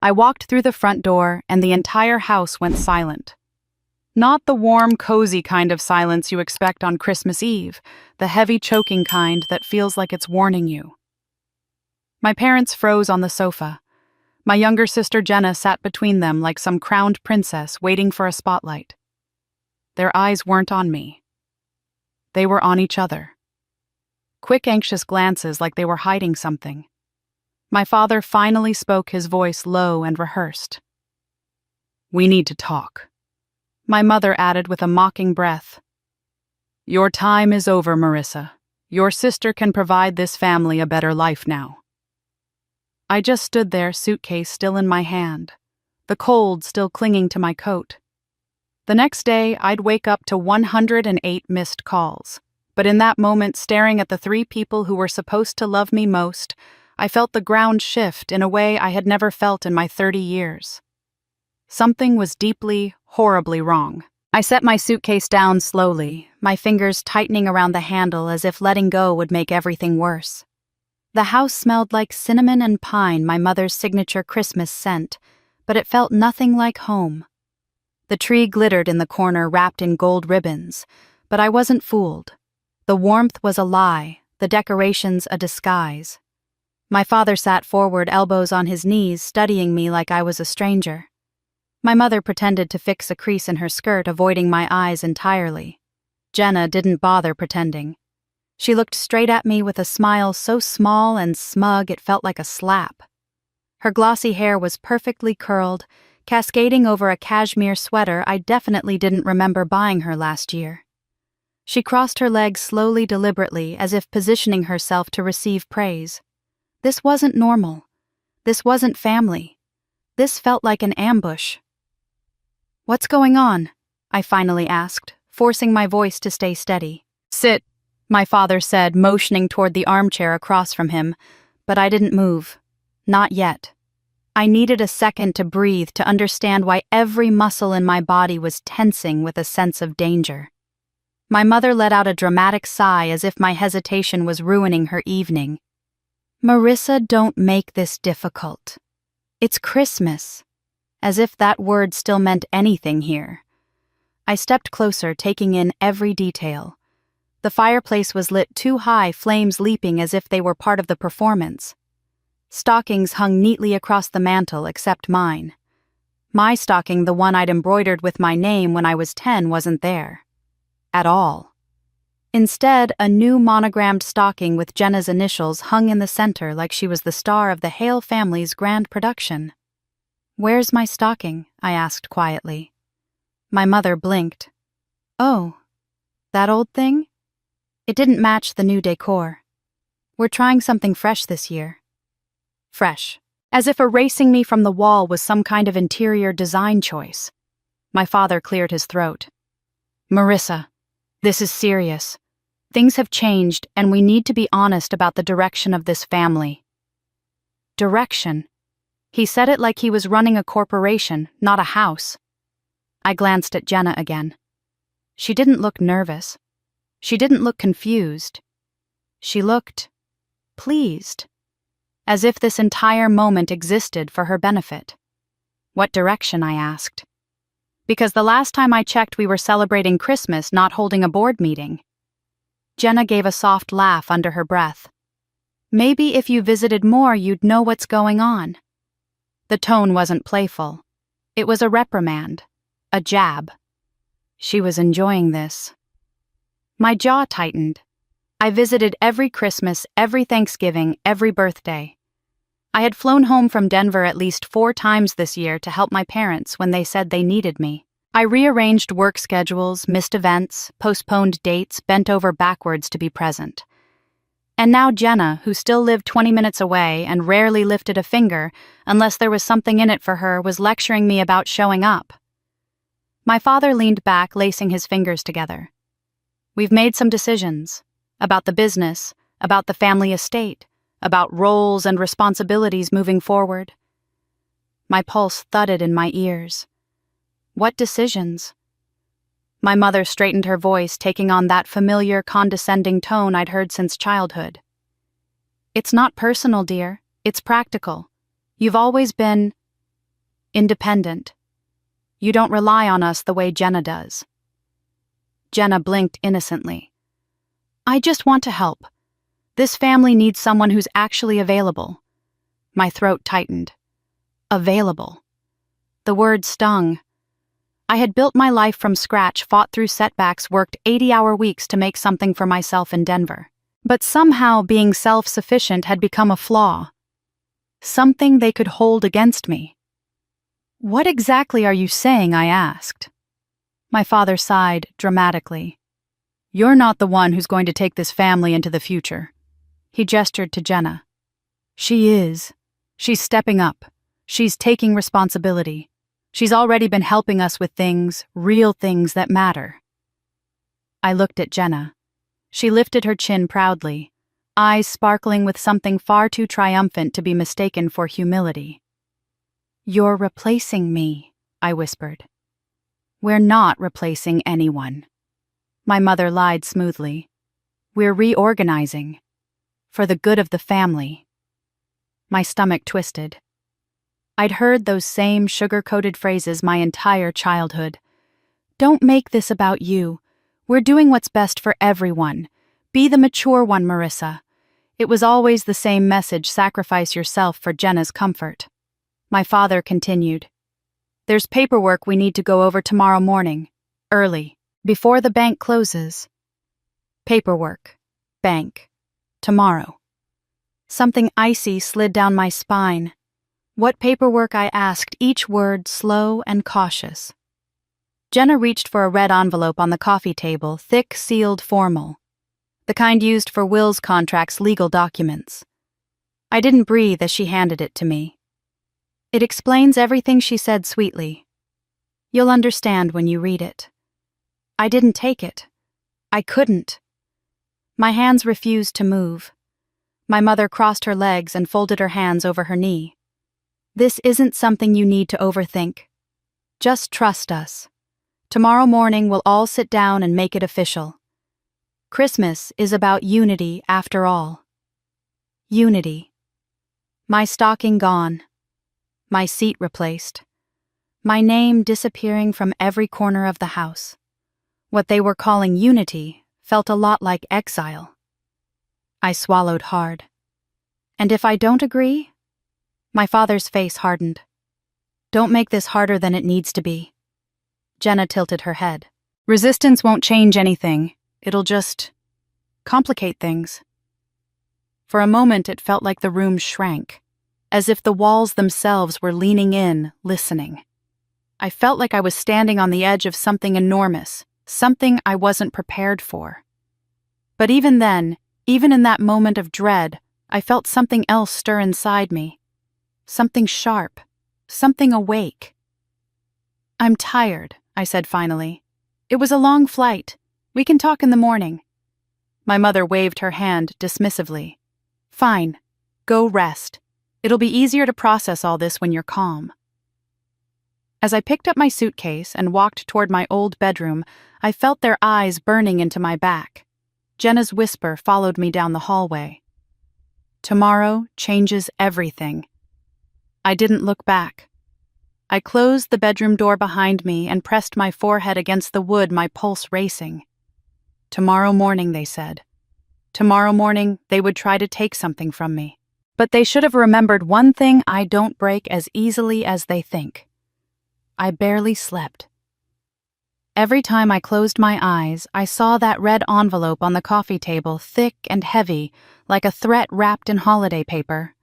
I walked through the front door, and the entire house went silent. Not the warm, cozy kind of silence you expect on Christmas Eve, the heavy, choking kind that feels like it's warning you. My parents froze on the sofa. My younger sister Jenna sat between them like some crowned princess waiting for a spotlight. Their eyes weren't on me. They were on each other. Quick, anxious glances like they were hiding something. My father finally spoke, his voice low and rehearsed. "We need to talk." My mother added with a mocking breath, "Your time is over, Marissa. Your sister can provide this family a better life now." I just stood there, suitcase still in my hand, the cold still clinging to my coat. The next day, I'd wake up to 108 missed calls. But in that moment, staring at the three people who were supposed to love me most, I felt the ground shift in a way I had never felt in my 30 years. Something was deeply, horribly wrong. I set my suitcase down slowly, my fingers tightening around the handle as if letting go would make everything worse. The house smelled like cinnamon and pine, my mother's signature Christmas scent, but it felt nothing like home. The tree glittered in the corner, wrapped in gold ribbons, but I wasn't fooled. The warmth was a lie, the decorations a disguise. My father sat forward, elbows on his knees, studying me like I was a stranger. My mother pretended to fix a crease in her skirt, avoiding my eyes entirely. Jenna didn't bother pretending. She looked straight at me with a smile so small and smug it felt like a slap. Her glossy hair was perfectly curled, cascading over a cashmere sweater I definitely didn't remember buying her last year. She crossed her legs slowly, deliberately, as if positioning herself to receive praise. This wasn't normal. This wasn't family. This felt like an ambush. "What's going on?" I finally asked, forcing my voice to stay steady. "Sit," my father said, motioning toward the armchair across from him, but I didn't move. Not yet. I needed a second to breathe, to understand why every muscle in my body was tensing with a sense of danger. My mother let out a dramatic sigh as if my hesitation was ruining her evening. "Marissa, don't make this difficult. It's Christmas." As if that word still meant anything here. I stepped closer, taking in every detail. The fireplace was lit too high, flames leaping as if they were part of the performance. Stockings hung neatly across the mantel except mine. My stocking, the one I'd embroidered with my name when I was 10, wasn't there. At all. Instead, a new monogrammed stocking with Jenna's initials hung in the center like she was the star of the Hale family's grand production. "Where's my stocking?" I asked quietly. My mother blinked. "Oh, that old thing? It didn't match the new decor. We're trying something fresh this year." Fresh. As if erasing me from the wall was some kind of interior design choice. My father cleared his throat. "Marissa, this is serious. Things have changed, and we need to be honest about the direction of this family." Direction? He said it like he was running a corporation, not a house. I glanced at Jenna again. She didn't look nervous. She didn't look confused. She looked pleased, as if this entire moment existed for her benefit. "What direction?" I asked. "Because the last time I checked we were celebrating Christmas, not holding a board meeting." Jenna gave a soft laugh under her breath. "Maybe if you visited more you'd know what's going on." The tone wasn't playful. It was a reprimand, a jab. She was enjoying this. My jaw tightened. I visited every Christmas, every Thanksgiving, every birthday. I had flown home from Denver at least 4 times this year to help my parents when they said they needed me. I rearranged work schedules, missed events, postponed dates, bent over backwards to be present. And now Jenna, who still lived 20 minutes away and rarely lifted a finger unless there was something in it for her, was lecturing me about showing up. My father leaned back, lacing his fingers together. "We've made some decisions. About the business, about the family estate, about roles and responsibilities moving forward." My pulse thudded in my ears. What decisions? My mother straightened her voice, taking on that familiar, condescending tone I'd heard since childhood. "It's not personal, dear. It's practical. You've always been..." independent. You don't rely on us the way Jenna does." Jenna blinked innocently. "I just want to help. This family needs someone who's actually available." My throat tightened. Available. The word stung. I had built my life from scratch, fought through setbacks, worked 80-hour weeks to make something for myself in Denver. But somehow being self-sufficient had become a flaw. Something they could hold against me. "What exactly are you saying?" I asked. My father sighed dramatically. "You're not the one who's going to take this family into the future." He gestured to Jenna. "She is. She's stepping up. She's taking responsibility. She's already been helping us with things, real things that matter." I looked at Jenna. She lifted her chin proudly, eyes sparkling with something far too triumphant to be mistaken for humility. "You're replacing me," I whispered. "We're not replacing anyone." My mother lied smoothly. "We're reorganizing. For the good of the family." My stomach twisted. I'd heard those same sugar-coated phrases my entire childhood. "Don't make this about you. We're doing what's best for everyone. Be the mature one, Marissa." It was always the same message: sacrifice yourself for Jenna's comfort. My father continued. "There's paperwork we need to go over tomorrow morning, early, before the bank closes." Paperwork. Bank. Tomorrow. Something icy slid down my spine. What paperwork? I asked, each word slow and cautious. Jenna reached for a red envelope on the coffee table, thick, sealed, formal. The kind used for wills, contracts, legal documents. I didn't breathe as she handed it to me. "It explains everything," she said sweetly. "You'll understand when you read it." I didn't take it. I couldn't. My hands refused to move. My mother crossed her legs and folded her hands over her knee. "This isn't something you need to overthink. Just trust us. Tomorrow morning we'll all sit down and make it official. Christmas is about unity after all." Unity. My stocking gone. My seat replaced. My name disappearing from every corner of the house. What they were calling unity felt a lot like exile. I swallowed hard. "And if I don't agree?" My father's face hardened. "Don't make this harder than it needs to be." Jenna tilted her head. "Resistance won't change anything. It'll just complicate things." For a moment it felt like the room shrank, as if the walls themselves were leaning in, listening. I felt like I was standing on the edge of something enormous, something I wasn't prepared for. But even then, even in that moment of dread, I felt something else stir inside me. Something sharp, something awake. "I'm tired," I said finally. "It was a long flight. We can talk in the morning." My mother waved her hand dismissively. "Fine. Go rest. It'll be easier to process all this when you're calm." As I picked up my suitcase and walked toward my old bedroom, I felt their eyes burning into my back. Jenna's whisper followed me down the hallway. "Tomorrow changes everything." I didn't look back. I closed the bedroom door behind me and pressed my forehead against the wood, my pulse racing. Tomorrow morning, they said. Tomorrow morning, they would try to take something from me. But they should have remembered one thing: I don't break as easily as they think. I barely slept. Every time I closed my eyes, I saw that red envelope on the coffee table, thick and heavy, like a threat wrapped in holiday paper.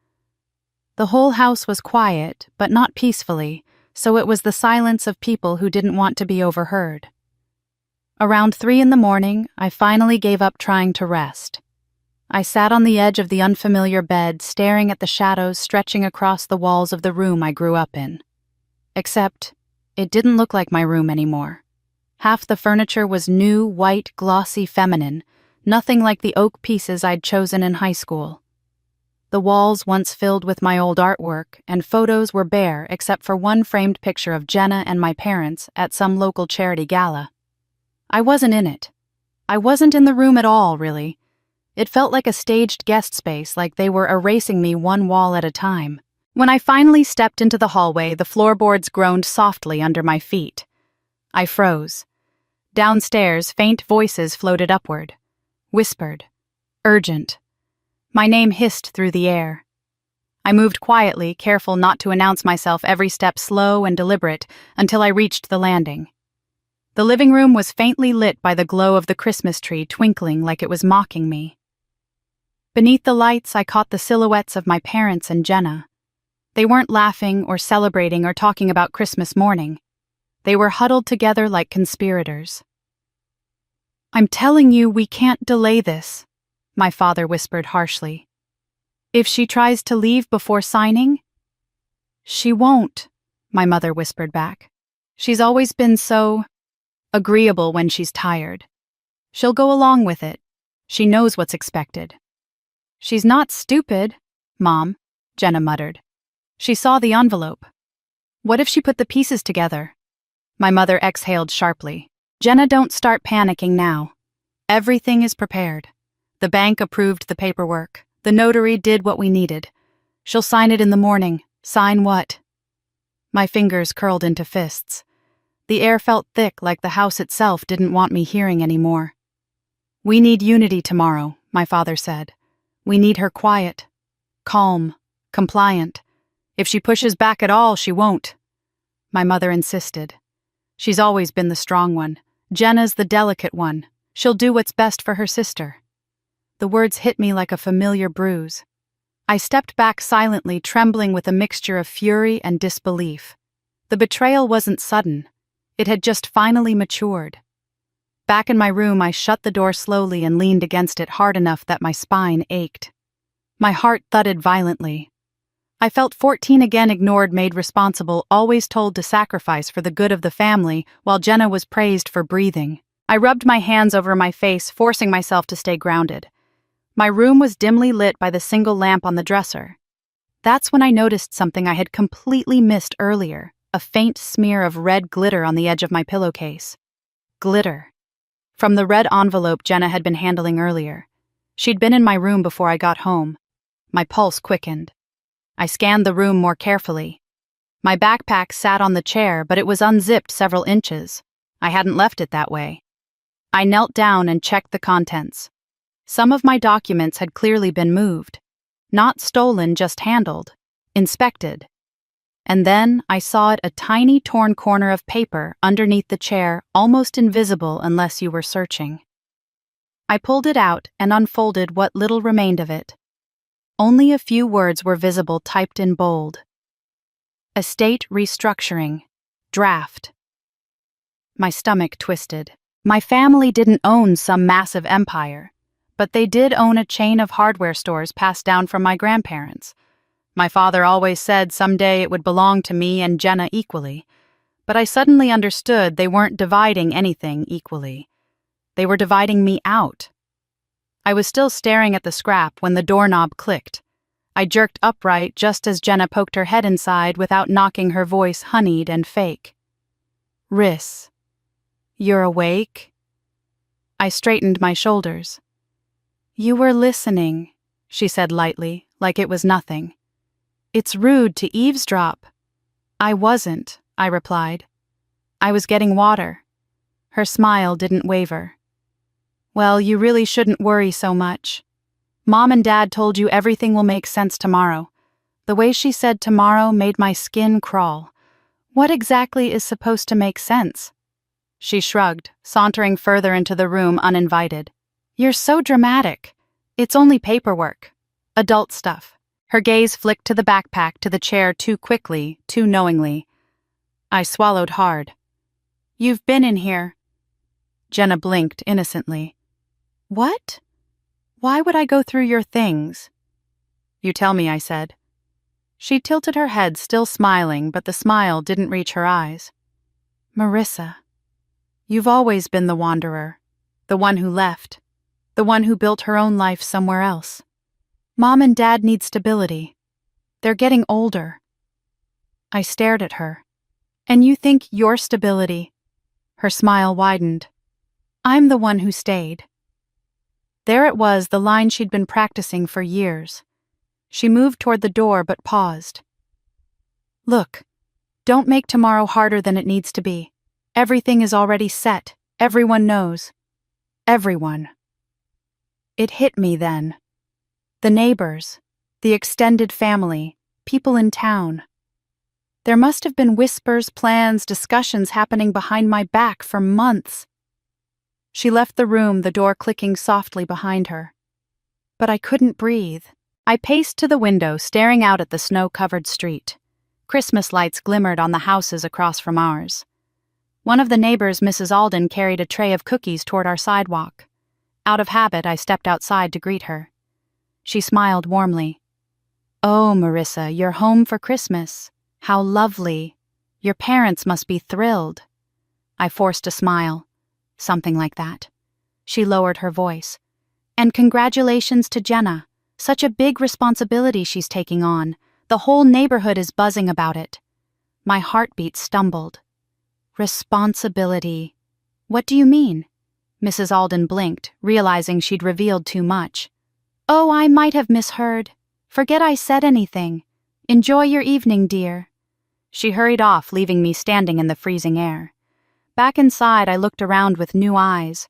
The whole house was quiet, but not peacefully, so it was the silence of people who didn't want to be overheard. Around 3 a.m, I finally gave up trying to rest. I sat on the edge of the unfamiliar bed, staring at the shadows stretching across the walls of the room I grew up in. Except, it didn't look like my room anymore. Half the furniture was new, white, glossy, feminine, nothing like the oak pieces I'd chosen in high school. The walls, once filled with my old artwork, and photos were bare except for one framed picture of Jenna and my parents at some local charity gala. I wasn't in it. I wasn't in the room at all, really. It felt like a staged guest space, like they were erasing me one wall at a time. When I finally stepped into the hallway, the floorboards groaned softly under my feet. I froze. Downstairs, faint voices floated upward. Whispered. Urgent. My name hissed through the air. I moved quietly, careful not to announce myself, every step slow and deliberate, until I reached the landing. The living room was faintly lit by the glow of the Christmas tree twinkling like it was mocking me. Beneath the lights, I caught the silhouettes of my parents and Jenna. They weren't laughing or celebrating or talking about Christmas morning. They were huddled together like conspirators. "I'm telling you, we can't delay this," my father whispered harshly. "If she tries to leave before signing?" "She won't," my mother whispered back. "She's always been so agreeable when she's tired. She'll go along with it. She knows what's expected." "She's not stupid, Mom," Jenna muttered. "She saw the envelope. What if she put the pieces together?" My mother exhaled sharply. "Jenna, don't start panicking now. Everything is prepared. The bank approved the paperwork. The notary did what we needed. She'll sign it in the morning. Sign what?" My fingers curled into fists. The air felt thick, like the house itself didn't want me hearing anymore. "We need Unity tomorrow," my father said. "We need her quiet, calm, compliant. If she pushes back at all, she won't." My mother insisted. "She's always been the strong one. Jenna's the delicate one. She'll do what's best for her sister." The words hit me like a familiar bruise. I stepped back silently, trembling with a mixture of fury and disbelief. The betrayal wasn't sudden. It had just finally matured. Back in my room, I shut the door slowly and leaned against it hard enough that my spine ached. My heart thudded violently. I felt 14 again, ignored, made responsible, always told to sacrifice for the good of the family, while Jenna was praised for breathing. I rubbed my hands over my face, forcing myself to stay grounded. My room was dimly lit by the single lamp on the dresser. That's when I noticed something I had completely missed earlier, a faint smear of red glitter on the edge of my pillowcase. Glitter. From the red envelope Jenna had been handling earlier. She'd been in my room before I got home. My pulse quickened. I scanned the room more carefully. My backpack sat on the chair, but it was unzipped several inches. I hadn't left it that way. I knelt down and checked the contents. Some of my documents had clearly been moved. Not stolen, just handled. Inspected. And then I saw a tiny torn corner of paper underneath the chair, almost invisible unless you were searching. I pulled it out and unfolded what little remained of it. Only a few words were visible, typed in bold. Estate restructuring. Draft. My stomach twisted. My family didn't own some massive empire, but they did own a chain of hardware stores passed down from my grandparents. My father always said someday it would belong to me and Jenna equally, but I suddenly understood they weren't dividing anything equally. They were dividing me out. I was still staring at the scrap when the doorknob clicked. I jerked upright just as Jenna poked her head inside without knocking, her voice honeyed and fake. "Riss, you're awake?" I straightened my shoulders. "You were listening," she said lightly, like it was nothing. "It's rude to eavesdrop." "I wasn't," I replied. "I was getting water." Her smile didn't waver. "Well, you really shouldn't worry so much. Mom and Dad told you everything will make sense tomorrow." The way she said tomorrow made my skin crawl. What exactly is supposed to make sense? She shrugged, sauntering further into the room uninvited. "You're so dramatic. It's only paperwork. Adult stuff." Her gaze flicked to the backpack, to the chair, too quickly, too knowingly. I swallowed hard. "You've been in here." Jenna blinked innocently. "What? Why would I go through your things?" "You tell me," I said. She tilted her head, still smiling, but the smile didn't reach her eyes. "Marissa, you've always been the wanderer, the one who left, the one who built her own life somewhere else. Mom and Dad need stability. They're getting older." I stared at her. "And you think your stability?" Her smile widened. "I'm the one who stayed." There it was, the line she'd been practicing for years. She moved toward the door but paused. Look, don't make tomorrow harder than it needs to be. Everything is already set. Everyone knows. Everyone. It hit me then. The neighbors, the extended family, people in town. There must have been whispers, plans, discussions happening behind my back for months. She left the room, the door clicking softly behind her. But I couldn't breathe. I paced to the window, staring out at the snow-covered street. Christmas lights glimmered on the houses across from ours. One of the neighbors, Mrs. Alden, carried a tray of cookies toward our sidewalk. Out of habit, I stepped outside to greet her. She smiled warmly. "Oh, Marissa, you're home for Christmas. How lovely. Your parents must be thrilled." I forced a smile. Something like that. She lowered her voice. "And congratulations to Jenna. Such a big responsibility she's taking on. The whole neighborhood is buzzing about it." My heartbeat stumbled. Responsibility. What do you mean? Mrs. Alden blinked, realizing she'd revealed too much. "Oh, I might have misheard. Forget I said anything. Enjoy your evening, dear." She hurried off, leaving me standing in the freezing air. Back inside, I looked around with new eyes.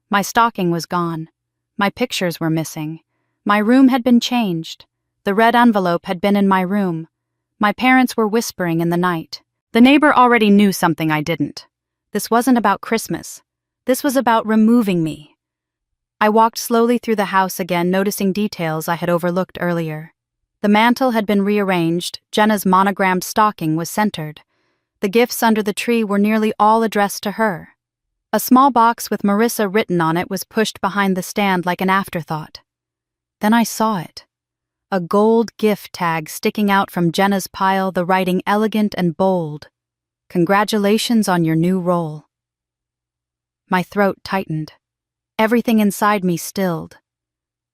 My stocking was gone. My pictures were missing. My room had been changed. The red envelope had been in my room. My parents were whispering in the night. The neighbor already knew something I didn't. This wasn't about Christmas. This was about removing me. I walked slowly through the house again, noticing details I had overlooked earlier. The mantel had been rearranged. Jenna's monogrammed stocking was centered. The gifts under the tree were nearly all addressed to her. A small box with Marissa written on it was pushed behind the stand like an afterthought. Then I saw it. A gold gift tag sticking out from Jenna's pile, the writing elegant and bold. "Congratulations on your new role." My throat tightened. Everything inside me stilled.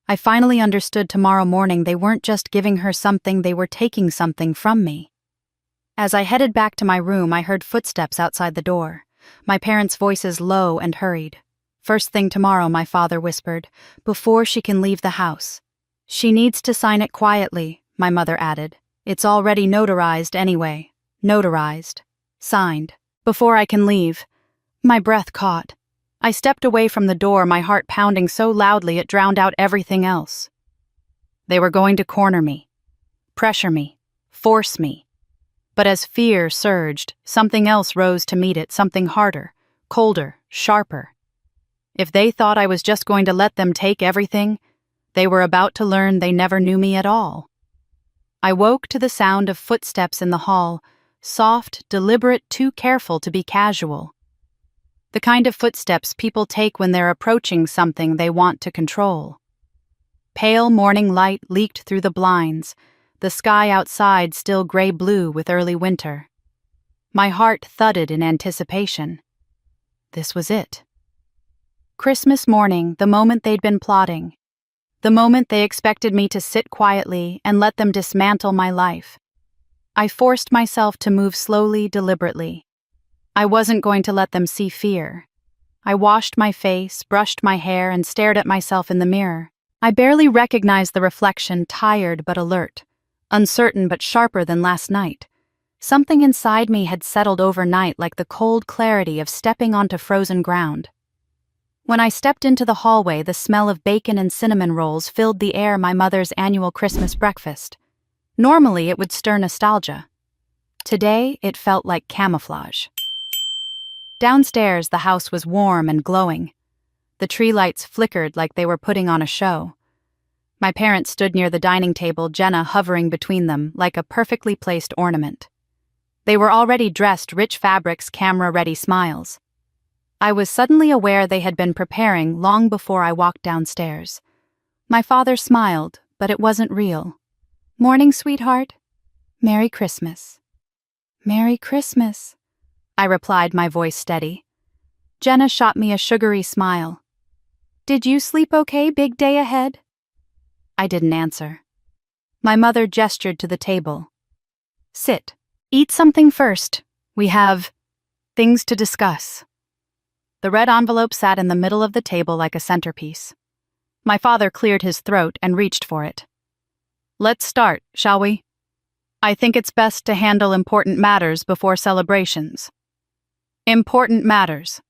I finally understood tomorrow morning they weren't just giving her something, they were taking something from me. As I headed back to my room, I heard footsteps outside the door, my parents' voices low and hurried. "First thing tomorrow," my father whispered, "before she can leave the house." "She needs to sign it quietly," my mother added. "It's already notarized anyway." Notarized. Signed. "Before I can leave." My breath caught. I stepped away from the door, my heart pounding so loudly it drowned out everything else. They were going to corner me, pressure me, force me. But as fear surged, something else rose to meet it, something harder, colder, sharper. If they thought I was just going to let them take everything, they were about to learn they never knew me at all. I woke to the sound of footsteps in the hall, soft, deliberate, too careful to be casual. The kind of footsteps people take when they're approaching something they want to control. Pale morning light leaked through the blinds, the sky outside still gray-blue with early winter. My heart thudded in anticipation. This was it. Christmas morning, the moment they'd been plotting. The moment they expected me to sit quietly and let them dismantle my life. I forced myself to move slowly, deliberately. I wasn't going to let them see fear. I washed my face, brushed my hair, and stared at myself in the mirror. I barely recognized the reflection, tired but alert, uncertain but sharper than last night. Something inside me had settled overnight like the cold clarity of stepping onto frozen ground. When I stepped into the hallway, the smell of bacon and cinnamon rolls filled the air, my mother's annual Christmas breakfast. Normally, it would stir nostalgia. Today, it felt like camouflage. Downstairs, the house was warm and glowing. The tree lights flickered like they were putting on a show. My parents stood near the dining table, Jenna hovering between them like a perfectly placed ornament. They were already dressed, rich fabrics, camera-ready smiles. I was suddenly aware they had been preparing long before I walked downstairs. My father smiled, but it wasn't real. "Morning, sweetheart. Merry Christmas." "Merry Christmas," I replied, my voice steady. Jenna shot me a sugary smile. "Did you sleep okay, big day ahead?" I didn't answer. My mother gestured to the table. "Sit. Eat something first. We have things to discuss." The red envelope sat in the middle of the table like a centerpiece. My father cleared his throat and reached for it. "Let's start, shall we?" I think it's best to handle important matters before celebrations. Important matters.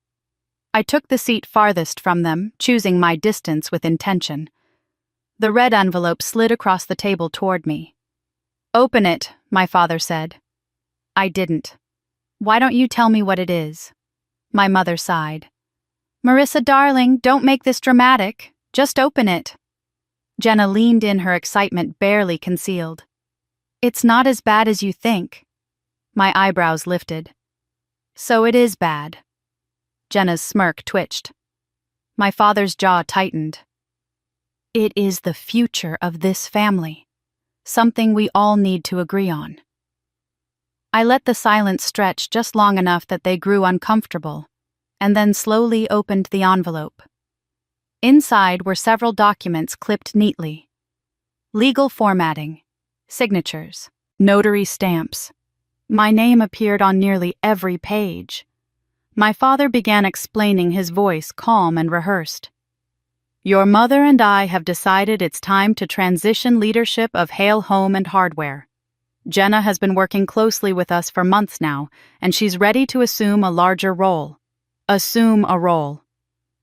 I took the seat farthest from them, choosing my distance with intention. The red envelope slid across the table toward me. Open it, my father said. I didn't. Why don't you tell me what it is? My mother sighed. Marissa, darling, don't make this dramatic. Just open it. Jenna leaned in, her excitement barely concealed. It's not as bad as you think. My eyebrows lifted. So it is bad. Jenna's smirk twitched. My father's jaw tightened. It is the future of this family. Something we all need to agree on. I let the silence stretch just long enough that they grew uncomfortable, and then slowly opened the envelope. Inside were several documents clipped neatly. Legal formatting, signatures, notary stamps. My name appeared on nearly every page. My father began explaining, his voice calm and rehearsed. Your mother and I have decided it's time to transition leadership of Hale Home and Hardware. Jenna has been working closely with us for months now, and she's ready to assume a larger role. Assume a role.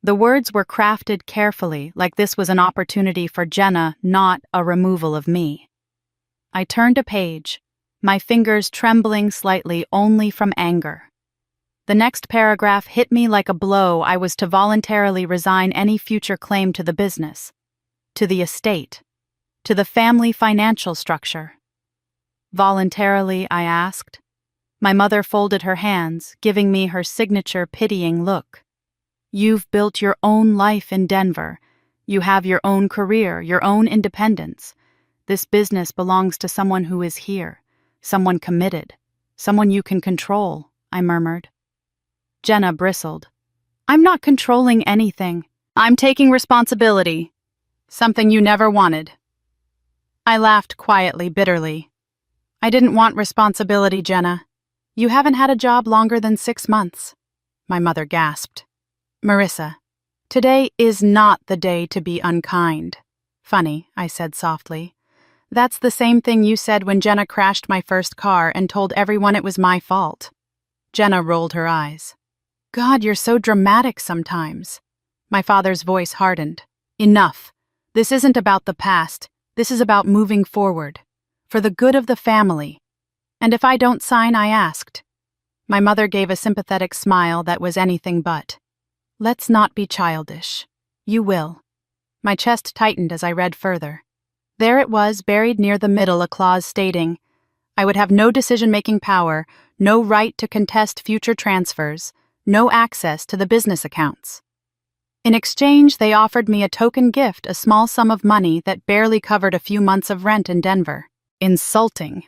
The words were crafted carefully, like this was an opportunity for Jenna, not a removal of me. I turned a page, my fingers trembling slightly only from anger. The next paragraph hit me like a blow. I was to voluntarily resign any future claim to the business, to the estate, to the family financial structure. Voluntarily, I asked. My mother folded her hands, giving me her signature pitying look. You've built your own life in Denver. You have your own career, your own independence. This business belongs to someone who is here, someone committed, someone you can control, I murmured. Jenna bristled. I'm not controlling anything. I'm taking responsibility. Something you never wanted. I laughed quietly, bitterly. I didn't want responsibility, Jenna. You haven't had a job longer than 6 months. My mother gasped. Marissa, today is not the day to be unkind. Funny, I said softly. That's the same thing you said when Jenna crashed my first car and told everyone it was my fault. Jenna rolled her eyes. God, you're so dramatic sometimes. My father's voice hardened. Enough. This isn't about the past. This is about moving forward. For the good of the family. And if I don't sign, I asked. My mother gave a sympathetic smile that was anything but. Let's not be childish. You will. My chest tightened as I read further. There it was, buried near the middle, a clause stating, I would have no decision-making power, no right to contest future transfers, no access to the business accounts. In exchange, they offered me a token gift, a small sum of money that barely covered a few months of rent in Denver. Insulting.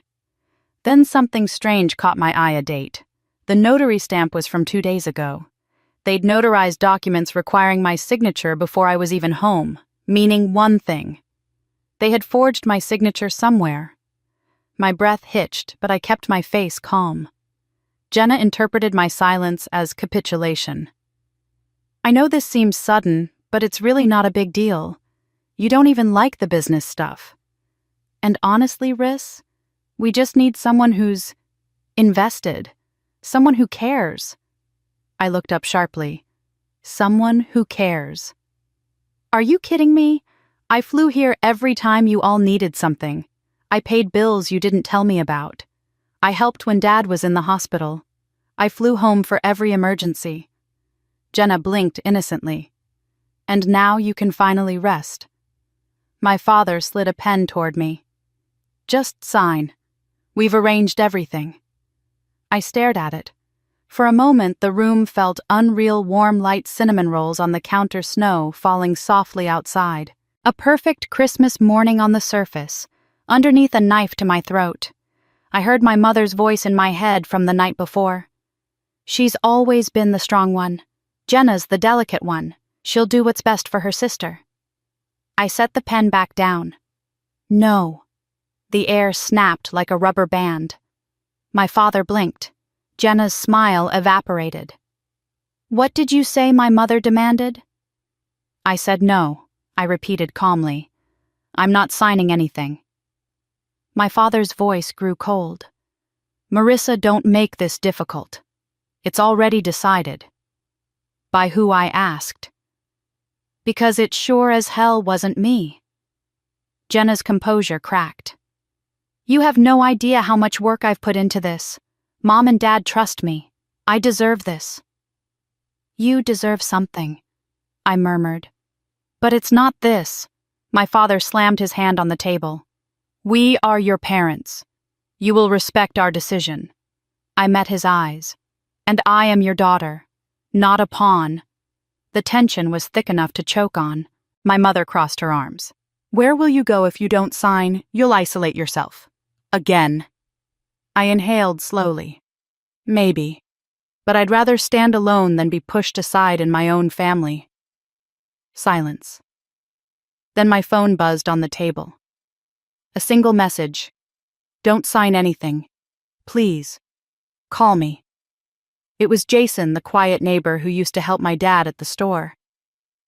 Then something strange caught my eye, a date. The notary stamp was from 2 days ago. They'd notarized documents requiring my signature before I was even home, meaning one thing. They had forged my signature somewhere. My breath hitched, but I kept my face calm. Jenna interpreted my silence as capitulation. I know this seems sudden, but it's really not a big deal. You don't even like the business stuff. And honestly, Riss, we just need someone who's invested, someone who cares. I looked up sharply. Someone who cares. Are you kidding me? I flew here every time you all needed something. I paid bills you didn't tell me about. I helped when Dad was in the hospital. I flew home for every emergency. Jenna blinked innocently. And now you can finally rest. My father slid a pen toward me. Just sign. We've arranged everything. I stared at it. For a moment, the room felt unreal, warm, light cinnamon rolls on the counter, snow falling softly outside. A perfect Christmas morning on the surface, underneath a knife to my throat. I heard my mother's voice in my head from the night before. She's always been the strong one. Jenna's the delicate one. She'll do what's best for her sister. I set the pen back down. No. The air snapped like a rubber band. My father blinked. Jenna's smile evaporated. What did you say my mother demanded? I said no, I repeated calmly. I'm not signing anything. My father's voice grew cold. Marissa, don't make this difficult. It's already decided. By who, I asked. Because it sure as hell wasn't me. Jenna's composure cracked. You have no idea how much work I've put into this. Mom and Dad trust me. I deserve this. You deserve something, I murmured. But it's not this. My father slammed his hand on the table. We are your parents. You will respect our decision. I met his eyes. And I am your daughter, not a pawn. The tension was thick enough to choke on. My mother crossed her arms. Where will you go if you don't sign? You'll isolate yourself. Again. I inhaled slowly. Maybe. But I'd rather stand alone than be pushed aside in my own family. Silence. Then my phone buzzed on the table. A single message. Don't sign anything. Please. Call me. It was Jason, the quiet neighbor who used to help my dad at the store.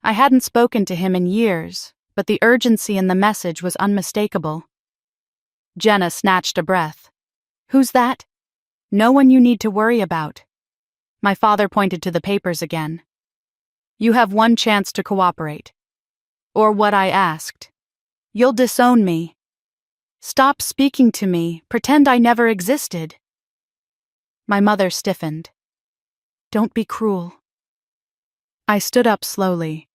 I hadn't spoken to him in years, but the urgency in the message was unmistakable. Jenna snatched a breath. Who's that? No one you need to worry about. My father pointed to the papers again. You have one chance to cooperate. Or what I asked. You'll disown me. Stop speaking to me. Pretend I never existed. My mother stiffened. Don't be cruel. I stood up slowly.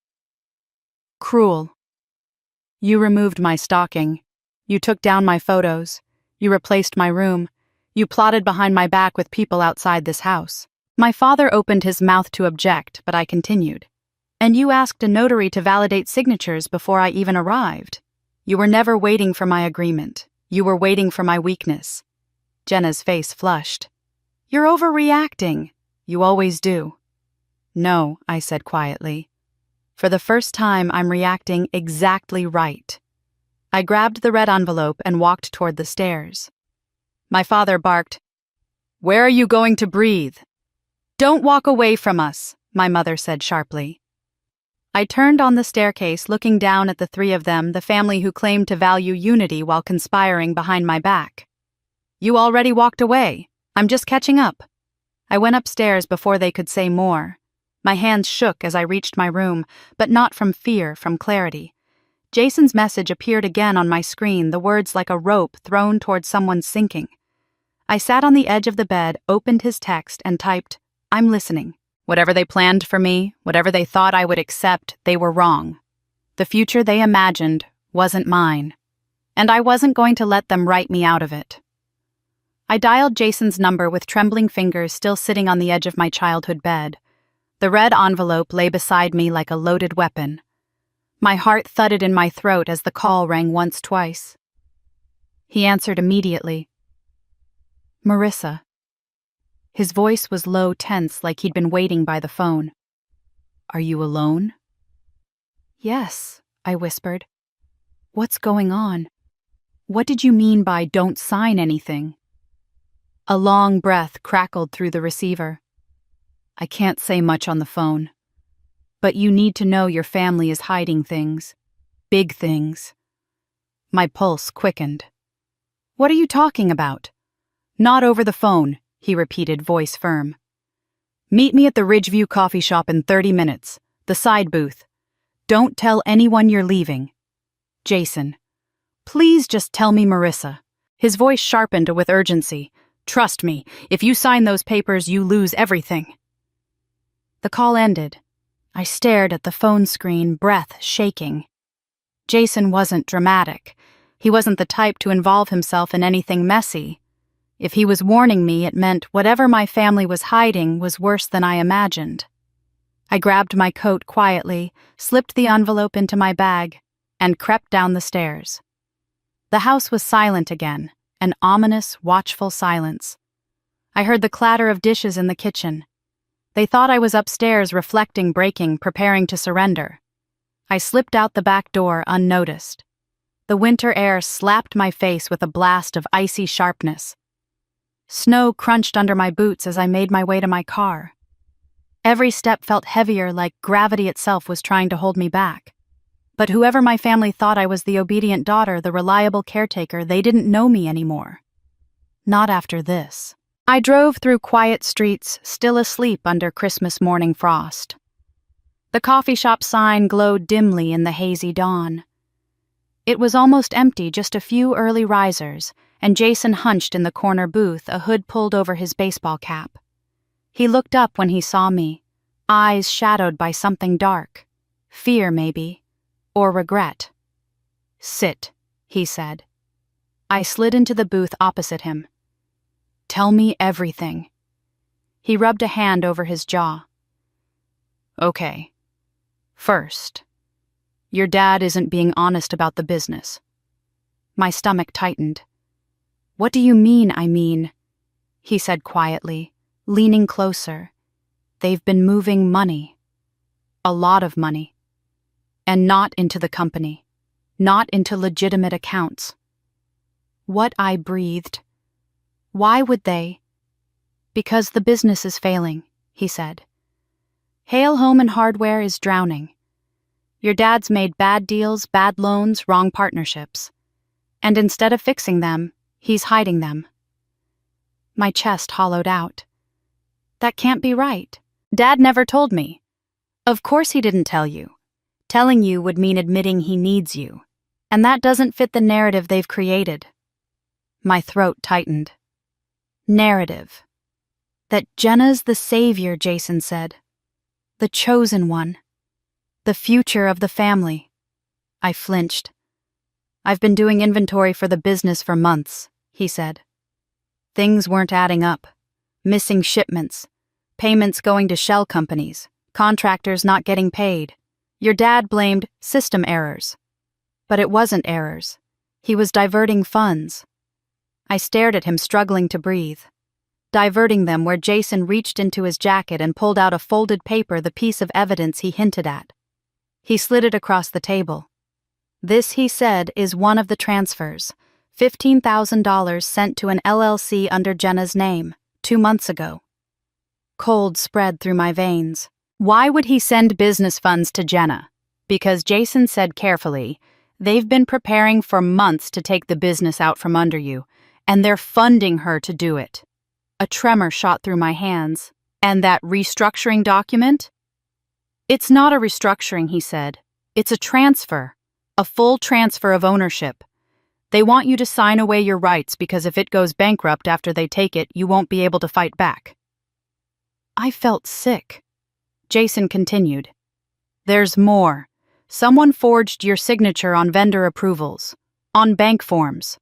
Cruel. You removed my stocking. You took down my photos. You replaced my room. You plotted behind my back with people outside this house. My father opened his mouth to object, but I continued. And you asked a notary to validate signatures before I even arrived. You were never waiting for my agreement. You were waiting for my weakness. Jenna's face flushed. You're overreacting. You always do. No, I said quietly. For the first time, I'm reacting exactly right. I grabbed the red envelope and walked toward the stairs. My father barked, Where are you going to breathe? Don't walk away from us, my mother said sharply. I turned on the staircase, looking down at the three of them, the family who claimed to value unity while conspiring behind my back. You already walked away. I'm just catching up. I went upstairs before they could say more. My hands shook as I reached my room, but not from fear, from clarity. Jason's message appeared again on my screen, the words like a rope thrown toward someone sinking. I sat on the edge of the bed, opened his text, and typed, I'm listening. Whatever they planned for me, whatever they thought I would accept, they were wrong. The future they imagined wasn't mine, and I wasn't going to let them write me out of it. I dialed Jason's number with trembling fingers still sitting on the edge of my childhood bed. The red envelope lay beside me like a loaded weapon. My heart thudded in my throat as the call rang once, twice. He answered immediately. Marissa. His voice was low, tense, like he'd been waiting by the phone. Are you alone? Yes, I whispered. What's going on? What did you mean by don't sign anything? A long breath crackled through the receiver. I can't say much on the phone. But you need to know your family is hiding things. Big things. My pulse quickened. What are you talking about? Not over the phone, he repeated, voice firm. Meet me at the Ridgeview coffee shop in 30 minutes. The side booth. Don't tell anyone you're leaving. Jason. Please just tell me Marissa. His voice sharpened with urgency. Trust me, if you sign those papers, you lose everything. The call ended. I stared at the phone screen, breath shaking. Jason wasn't dramatic. He wasn't the type to involve himself in anything messy. If he was warning me, it meant whatever my family was hiding was worse than I imagined. I grabbed my coat quietly, slipped the envelope into my bag, and crept down the stairs. The house was silent again, an ominous, watchful silence. I heard the clatter of dishes in the kitchen. They thought I was upstairs reflecting, breaking, preparing to surrender. I slipped out the back door unnoticed. The winter air slapped my face with a blast of icy sharpness. Snow crunched under my boots as I made my way to my car. Every step felt heavier, like gravity itself was trying to hold me back. But whoever my family thought I was, the obedient daughter, the reliable caretaker, they didn't know me anymore. Not after this. I drove through quiet streets, still asleep under Christmas morning frost. The coffee shop sign glowed dimly in the hazy dawn. It was almost empty, just a few early risers, and Jason hunched in the corner booth, a hood pulled over his baseball cap. He looked up when he saw me, eyes shadowed by something dark. Fear, maybe. Or regret. "Sit," he said. I slid into the booth opposite him. "Tell me everything." He rubbed a hand over his jaw. "Okay. First, your dad isn't being honest about the business." My stomach tightened. "What do you mean, I mean?" he said quietly, leaning closer. "They've been moving money. A lot of money. And not into the company. Not into legitimate accounts." What? I breathed. "Why would they?" "Because the business is failing," he said. "Hale Home and Hardware is drowning. Your dad's made bad deals, bad loans, wrong partnerships. And instead of fixing them, he's hiding them." My chest hollowed out. "That can't be right. Dad never told me." "Of course he didn't tell you. Telling you would mean admitting he needs you. And that doesn't fit the narrative they've created." My throat tightened. Narrative. That Jenna's the savior, Jason said. The chosen one. The future of the family. I flinched. "I've been doing inventory for the business for months," he said. Things weren't adding up. Missing shipments. Payments going to shell companies. Contractors not getting paid. Your dad blamed system errors. But it wasn't errors. He was diverting funds. I stared at him, struggling to breathe. Diverting them where Jason reached into his jacket and pulled out a folded paper, the piece of evidence he hinted at. He slid it across the table. "This," he said, "is one of the transfers. $15,000 sent to an LLC under Jenna's name, 2 months ago." Cold spread through my veins. Why would he send business funds to Jenna? Because Jason said carefully, "They've been preparing for months to take the business out from under you, and they're funding her to do it." A tremor shot through my hands. "And that restructuring document?" "It's not a restructuring," he said. "It's a transfer. A full transfer of ownership. They want you to sign away your rights because if it goes bankrupt after they take it, you won't be able to fight back." I felt sick. Jason continued. "There's more. Someone forged your signature on vendor approvals, on bank forms,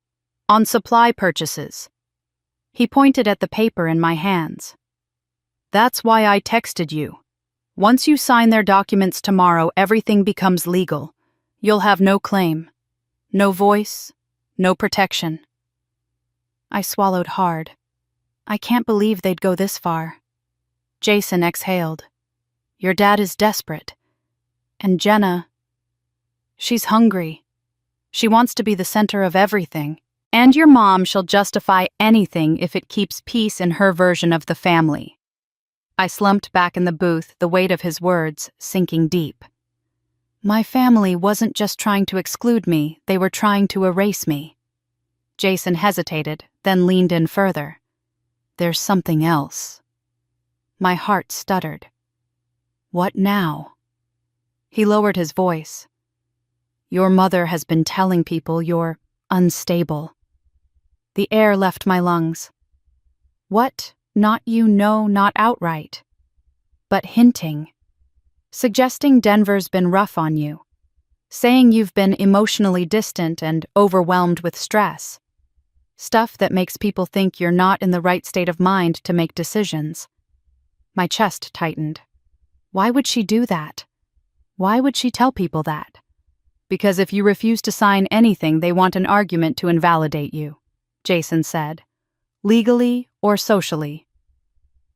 on supply purchases." He pointed at the paper in my hands. "That's why I texted you. Once you sign their documents tomorrow, everything becomes legal. You'll have no claim, no voice, no protection." I swallowed hard. I can't believe they'd go this far. Jason exhaled. "Your dad is desperate. And Jenna, she's hungry. She wants to be the center of everything. And your mom shall justify anything if it keeps peace in her version of the family." I slumped back in the booth, the weight of his words sinking deep. My family wasn't just trying to exclude me, they were trying to erase me. Jason hesitated, then leaned in further. "There's something else." My heart stuttered. "What now?" He lowered his voice. "Your mother has been telling people you're unstable." The air left my lungs. "What? Not you, no, not outright. But hinting. Suggesting Denver's been rough on you. Saying you've been emotionally distant and overwhelmed with stress. Stuff that makes people think you're not in the right state of mind to make decisions." My chest tightened. Why would she do that? Why would she tell people that? "Because if you refuse to sign anything, they want an argument to invalidate you," Jason said. "Legally or socially."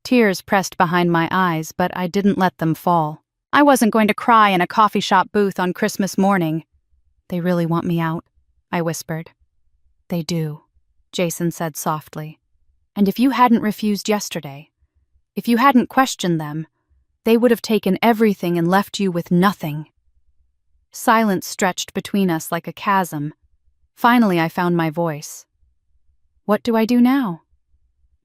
Tears pressed behind my eyes, but I didn't let them fall. I wasn't going to cry in a coffee shop booth on Christmas morning. "They really want me out," I whispered. "They do," Jason said softly. "And if you hadn't refused yesterday, if you hadn't questioned them, they would have taken everything and left you with nothing." Silence stretched between us like a chasm. Finally, I found my voice. What do I do now?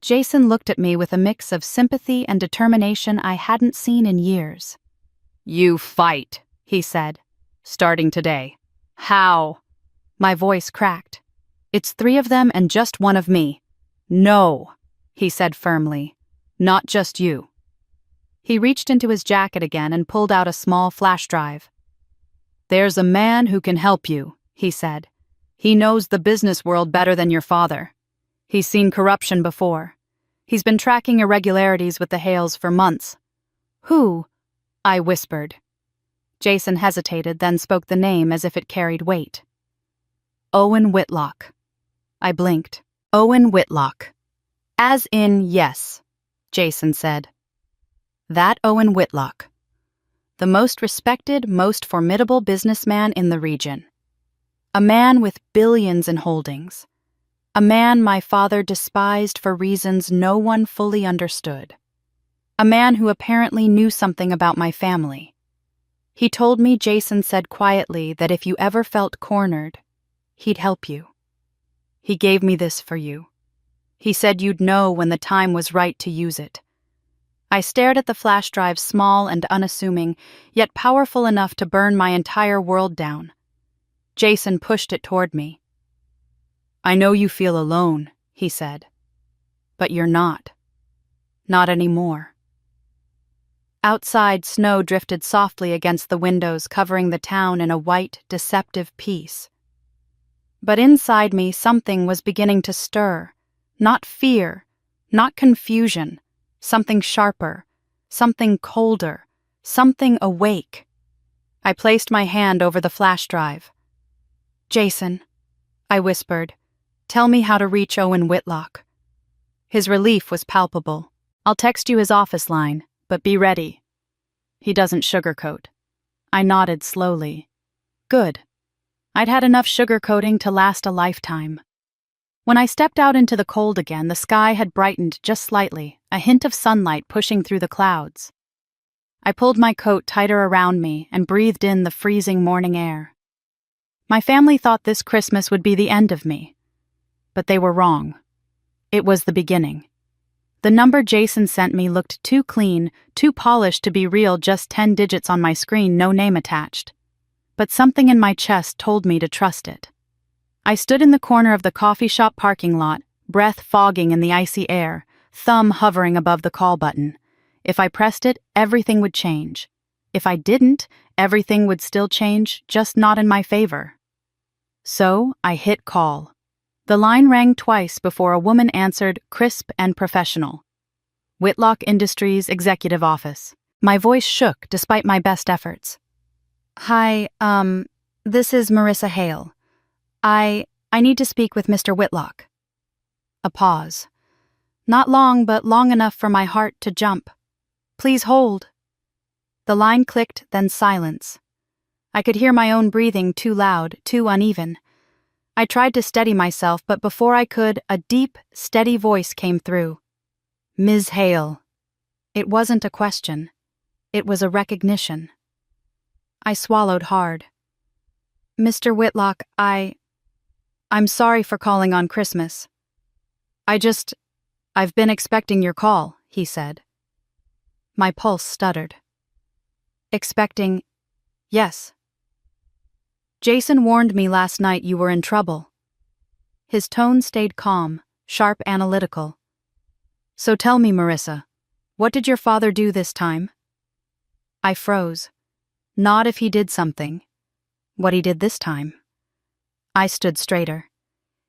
Jason looked at me with a mix of sympathy and determination I hadn't seen in years. You fight, he said, starting today. How? My voice cracked. It's 3 of them and just 1 of me. No, he said firmly. Not just you. He reached into his jacket again and pulled out a small flash drive. There's a man who can help you, he said. He knows the business world better than your father. He's seen corruption before. He's been tracking irregularities with the Hales for months. Who? I whispered. Jason hesitated, then spoke the name as if it carried weight. Owen Whitlock. I blinked. Owen Whitlock. As in yes, Jason said. That Owen Whitlock. The most respected, most formidable businessman in the region. A man with billions in holdings. A man my father despised for reasons no one fully understood. A man who apparently knew something about my family. He told me Jason said quietly that if you ever felt cornered, he'd help you. He gave me this for you. He said you'd know when the time was right to use it. I stared at the flash drive, small and unassuming, yet powerful enough to burn my entire world down. Jason pushed it toward me. I know you feel alone, he said. But you're not. Not anymore. Outside, snow drifted softly against the windows, covering the town in a white, deceptive peace. But inside me, something was beginning to stir. Not fear, not confusion, something sharper, something colder, something awake. I placed my hand over the flash drive. Jason, I whispered, tell me how to reach Owen Whitlock. His relief was palpable. I'll text you his office line, but be ready. He doesn't sugarcoat. I nodded slowly. Good. I'd had enough sugarcoating to last a lifetime. When I stepped out into the cold again, the sky had brightened just slightly, a hint of sunlight pushing through the clouds. I pulled my coat tighter around me and breathed in the freezing morning air. My family thought this Christmas would be the end of me. But they were wrong. It was the beginning. The number Jason sent me looked too clean, too polished to be real, just 10 digits on my screen, no name attached. But something in my chest told me to trust it. I stood in the corner of the coffee shop parking lot, breath fogging in the icy air, thumb hovering above the call button. If I pressed it, everything would change. If I didn't, everything would still change, just not in my favor. So I hit call. The line rang twice before a woman answered, crisp and professional. Whitlock Industries Executive Office. My voice shook despite my best efforts. Hi, this is Marissa Hale. I need to speak with Mr. Whitlock. A pause. Not long, but long enough for my heart to jump. Please hold. The line clicked, then silence. I could hear my own breathing, too loud, too uneven. I tried to steady myself, but before I could, a deep, steady voice came through. Ms. Hale. It wasn't a question. It was a recognition. I swallowed hard. Mr. Whitlock, I'm sorry for calling on Christmas. I've been expecting your call, he said. My pulse stuttered. Expecting, yes. Jason warned me last night you were in trouble. His tone stayed calm, sharp, analytical. So tell me, Marissa, what did your father do this time? I froze. Not if he did something. What he did this time. I stood straighter.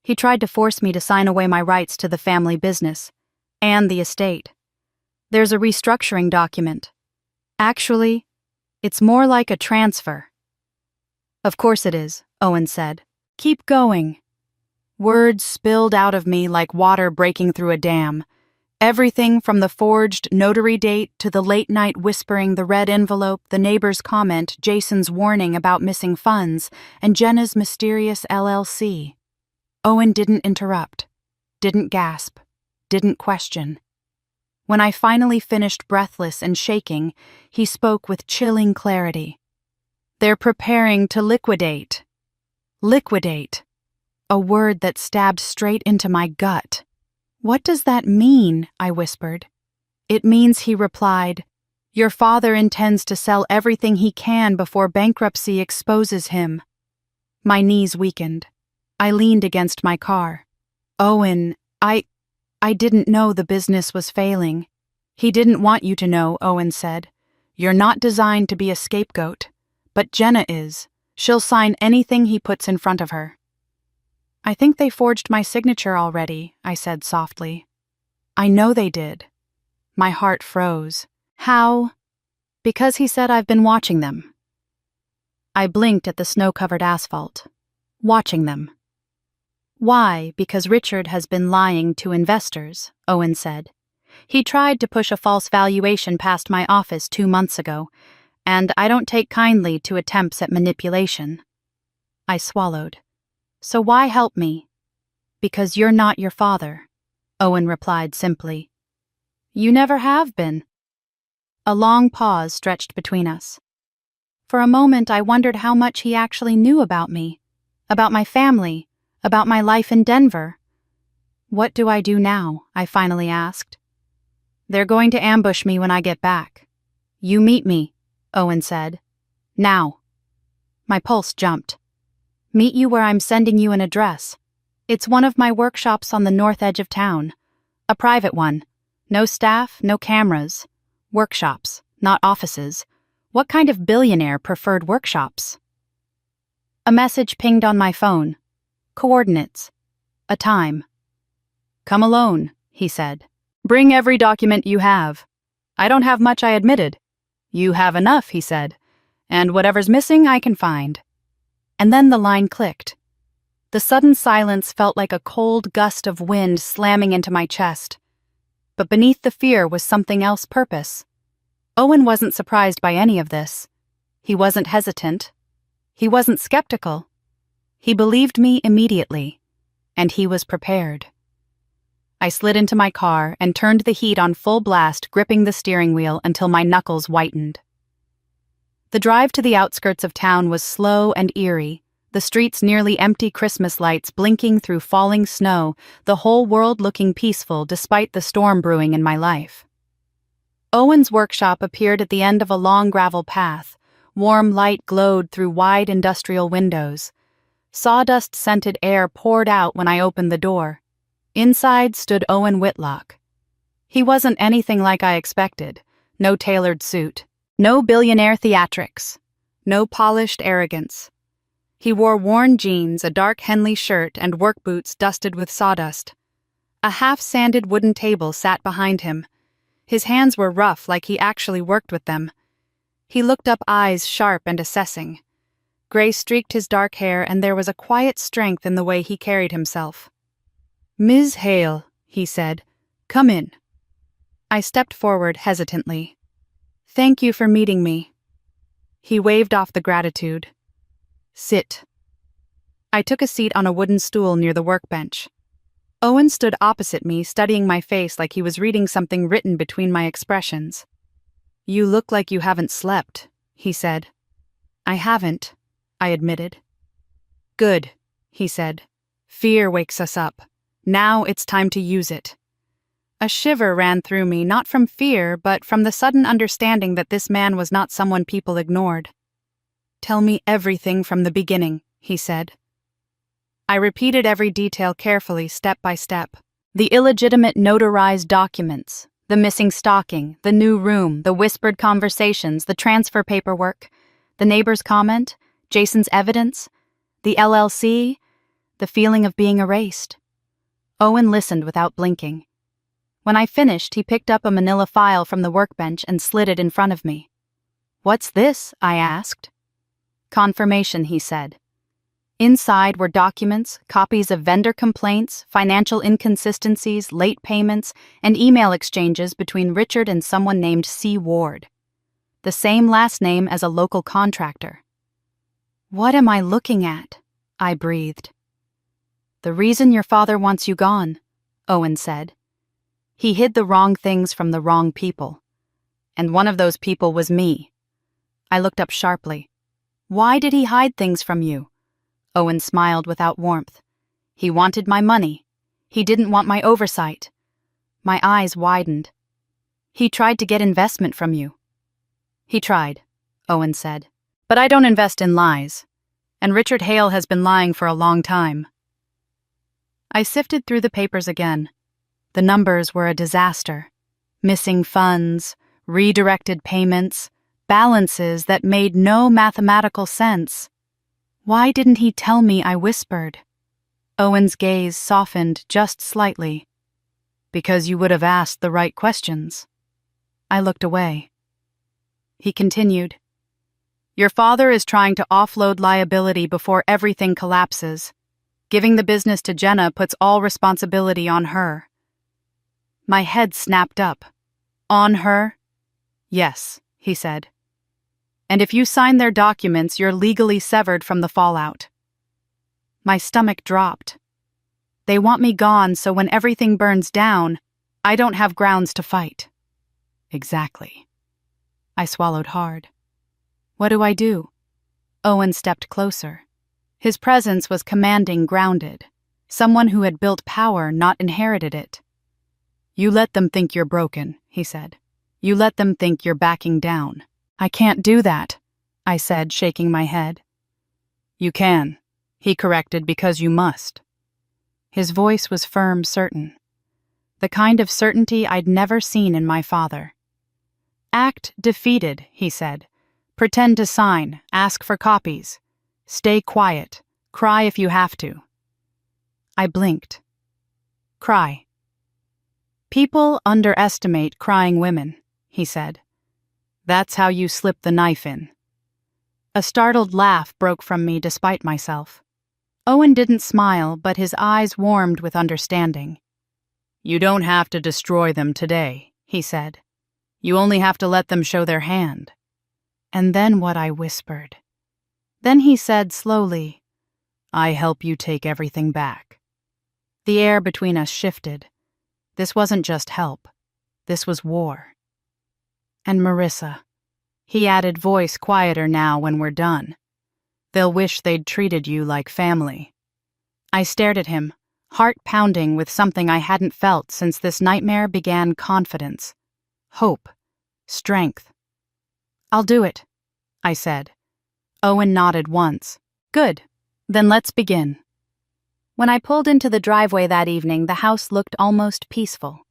He tried to force me to sign away my rights to the family business and the estate. There's a restructuring document. Actually, it's more like a transfer. Of course it is, Owen said. Keep going. Words spilled out of me like water breaking through a dam. Everything from the forged notary date to the late-night whispering, the red envelope, the neighbor's comment, Jason's warning about missing funds, and Jenna's mysterious LLC. Owen didn't interrupt, didn't gasp, didn't question. When I finally finished breathless and shaking, he spoke with chilling clarity. They're preparing to liquidate. Liquidate. A word that stabbed straight into my gut. What does that mean? I whispered. It means, he replied, your father intends to sell everything he can before bankruptcy exposes him. My knees weakened. I leaned against my car. Owen, I didn't know the business was failing. He didn't want you to know, Owen said. You're not designed to be a scapegoat. But Jenna is. She'll sign anything he puts in front of her. I think they forged my signature already, I said softly. I know they did. My heart froze. How? Because he said I've been watching them. I blinked at the snow-covered asphalt. Watching them. Why? Because Richard has been lying to investors, Owen said. He tried to push a false valuation past my office 2 months ago, and I don't take kindly to attempts at manipulation. I swallowed. So why help me? Because you're not your father, Owen replied simply. You never have been. A long pause stretched between us. For a moment I wondered how much he actually knew about me, about my family, about my life in Denver. What do I do now? I finally asked. They're going to ambush me when I get back. You meet me, Owen said. Now. My pulse jumped. Meet you where I'm sending you an address. It's one of my workshops on the north edge of town. A private one. No staff, no cameras. Workshops, not offices. What kind of billionaire preferred workshops? A message pinged on my phone. Coordinates. A time. Come alone, he said. Bring every document you have. I don't have much, I admitted. You have enough, he said. And whatever's missing, I can find. And then the line clicked. The sudden silence felt like a cold gust of wind slamming into my chest. But beneath the fear was something else, purpose. Owen wasn't surprised by any of this. He wasn't hesitant. He wasn't skeptical. He believed me immediately, and he was prepared. I slid into my car and turned the heat on full blast, gripping the steering wheel until my knuckles whitened. The drive to the outskirts of town was slow and eerie, the streets nearly empty, Christmas lights blinking through falling snow, the whole world looking peaceful despite the storm brewing in my life. Owen's workshop appeared at the end of a long gravel path. Warm light glowed through wide industrial windows. Sawdust-scented air poured out when I opened the door. Inside stood Owen Whitlock. He wasn't anything like I expected. No tailored suit. No billionaire theatrics. No polished arrogance. He wore worn jeans, a dark Henley shirt, and work boots dusted with sawdust. A half-sanded wooden table sat behind him. His hands were rough, like he actually worked with them. He looked up, eyes sharp and assessing. Gray streaked his dark hair, and there was a quiet strength in the way he carried himself. Ms. Hale, he said, come in. I stepped forward hesitantly. Thank you for meeting me. He waved off the gratitude. Sit. I took a seat on a wooden stool near the workbench. Owen stood opposite me, studying my face like he was reading something written between my expressions. You look like you haven't slept, he said. I haven't, I admitted. Good, he said. Fear wakes us up. Now it's time to use it. A shiver ran through me, not from fear, but from the sudden understanding that this man was not someone people ignored. Tell me everything from the beginning, he said. I repeated every detail carefully, step by step. The illegitimate notarized documents, the missing stocking, the new room, the whispered conversations, the transfer paperwork, the neighbor's comment, Jason's evidence, the LLC, the feeling of being erased. Owen listened without blinking. When I finished, he picked up a manila file from the workbench and slid it in front of me. What's this? I asked. Confirmation, he said. Inside were documents, copies of vendor complaints, financial inconsistencies, late payments, and email exchanges between Richard and someone named C. Ward. The same last name as a local contractor. What am I looking at? I breathed. The reason your father wants you gone, Owen said. He hid the wrong things from the wrong people. And one of those people was me. I looked up sharply. Why did he hide things from you? Owen smiled without warmth. He wanted my money. He didn't want my oversight. My eyes widened. He tried to get investment from you. He tried, Owen said. But I don't invest in lies. And Richard Hale has been lying for a long time. I sifted through the papers again. The numbers were a disaster. Missing funds, redirected payments, balances that made no mathematical sense. Why didn't he tell me? I whispered. Owen's gaze softened just slightly. Because you would have asked the right questions. I looked away. He continued. Your father is trying to offload liability before everything collapses. Giving the business to Jenna puts all responsibility on her. My head snapped up. On her? Yes, he said. And if you sign their documents, you're legally severed from the fallout. My stomach dropped. They want me gone, so when everything burns down, I don't have grounds to fight. Exactly. I swallowed hard. What do I do? Owen stepped closer. His presence was commanding, grounded. Someone who had built power, not inherited it. You let them think you're broken, he said. You let them think you're backing down. I can't do that, I said, shaking my head. You can, he corrected, because you must. His voice was firm, certain. The kind of certainty I'd never seen in my father. Act defeated, he said. Pretend to sign, ask for copies. Stay quiet, cry if you have to. I blinked. Cry. People underestimate crying women, he said. That's how you slip the knife in. A startled laugh broke from me despite myself. Owen didn't smile, but his eyes warmed with understanding. You don't have to destroy them today, he said. You only have to let them show their hand. And then what? I whispered. Then he said slowly, I help you take everything back. The air between us shifted. This wasn't just help. This was war. And Marissa, he added, voice quieter now, when we're done. They'll wish they'd treated you like family. I stared at him, heart pounding with something I hadn't felt since this nightmare began. Confidence, hope, strength. I'll do it, I said. Owen nodded once. Good, then let's begin. When I pulled into the driveway that evening, the house looked almost peaceful.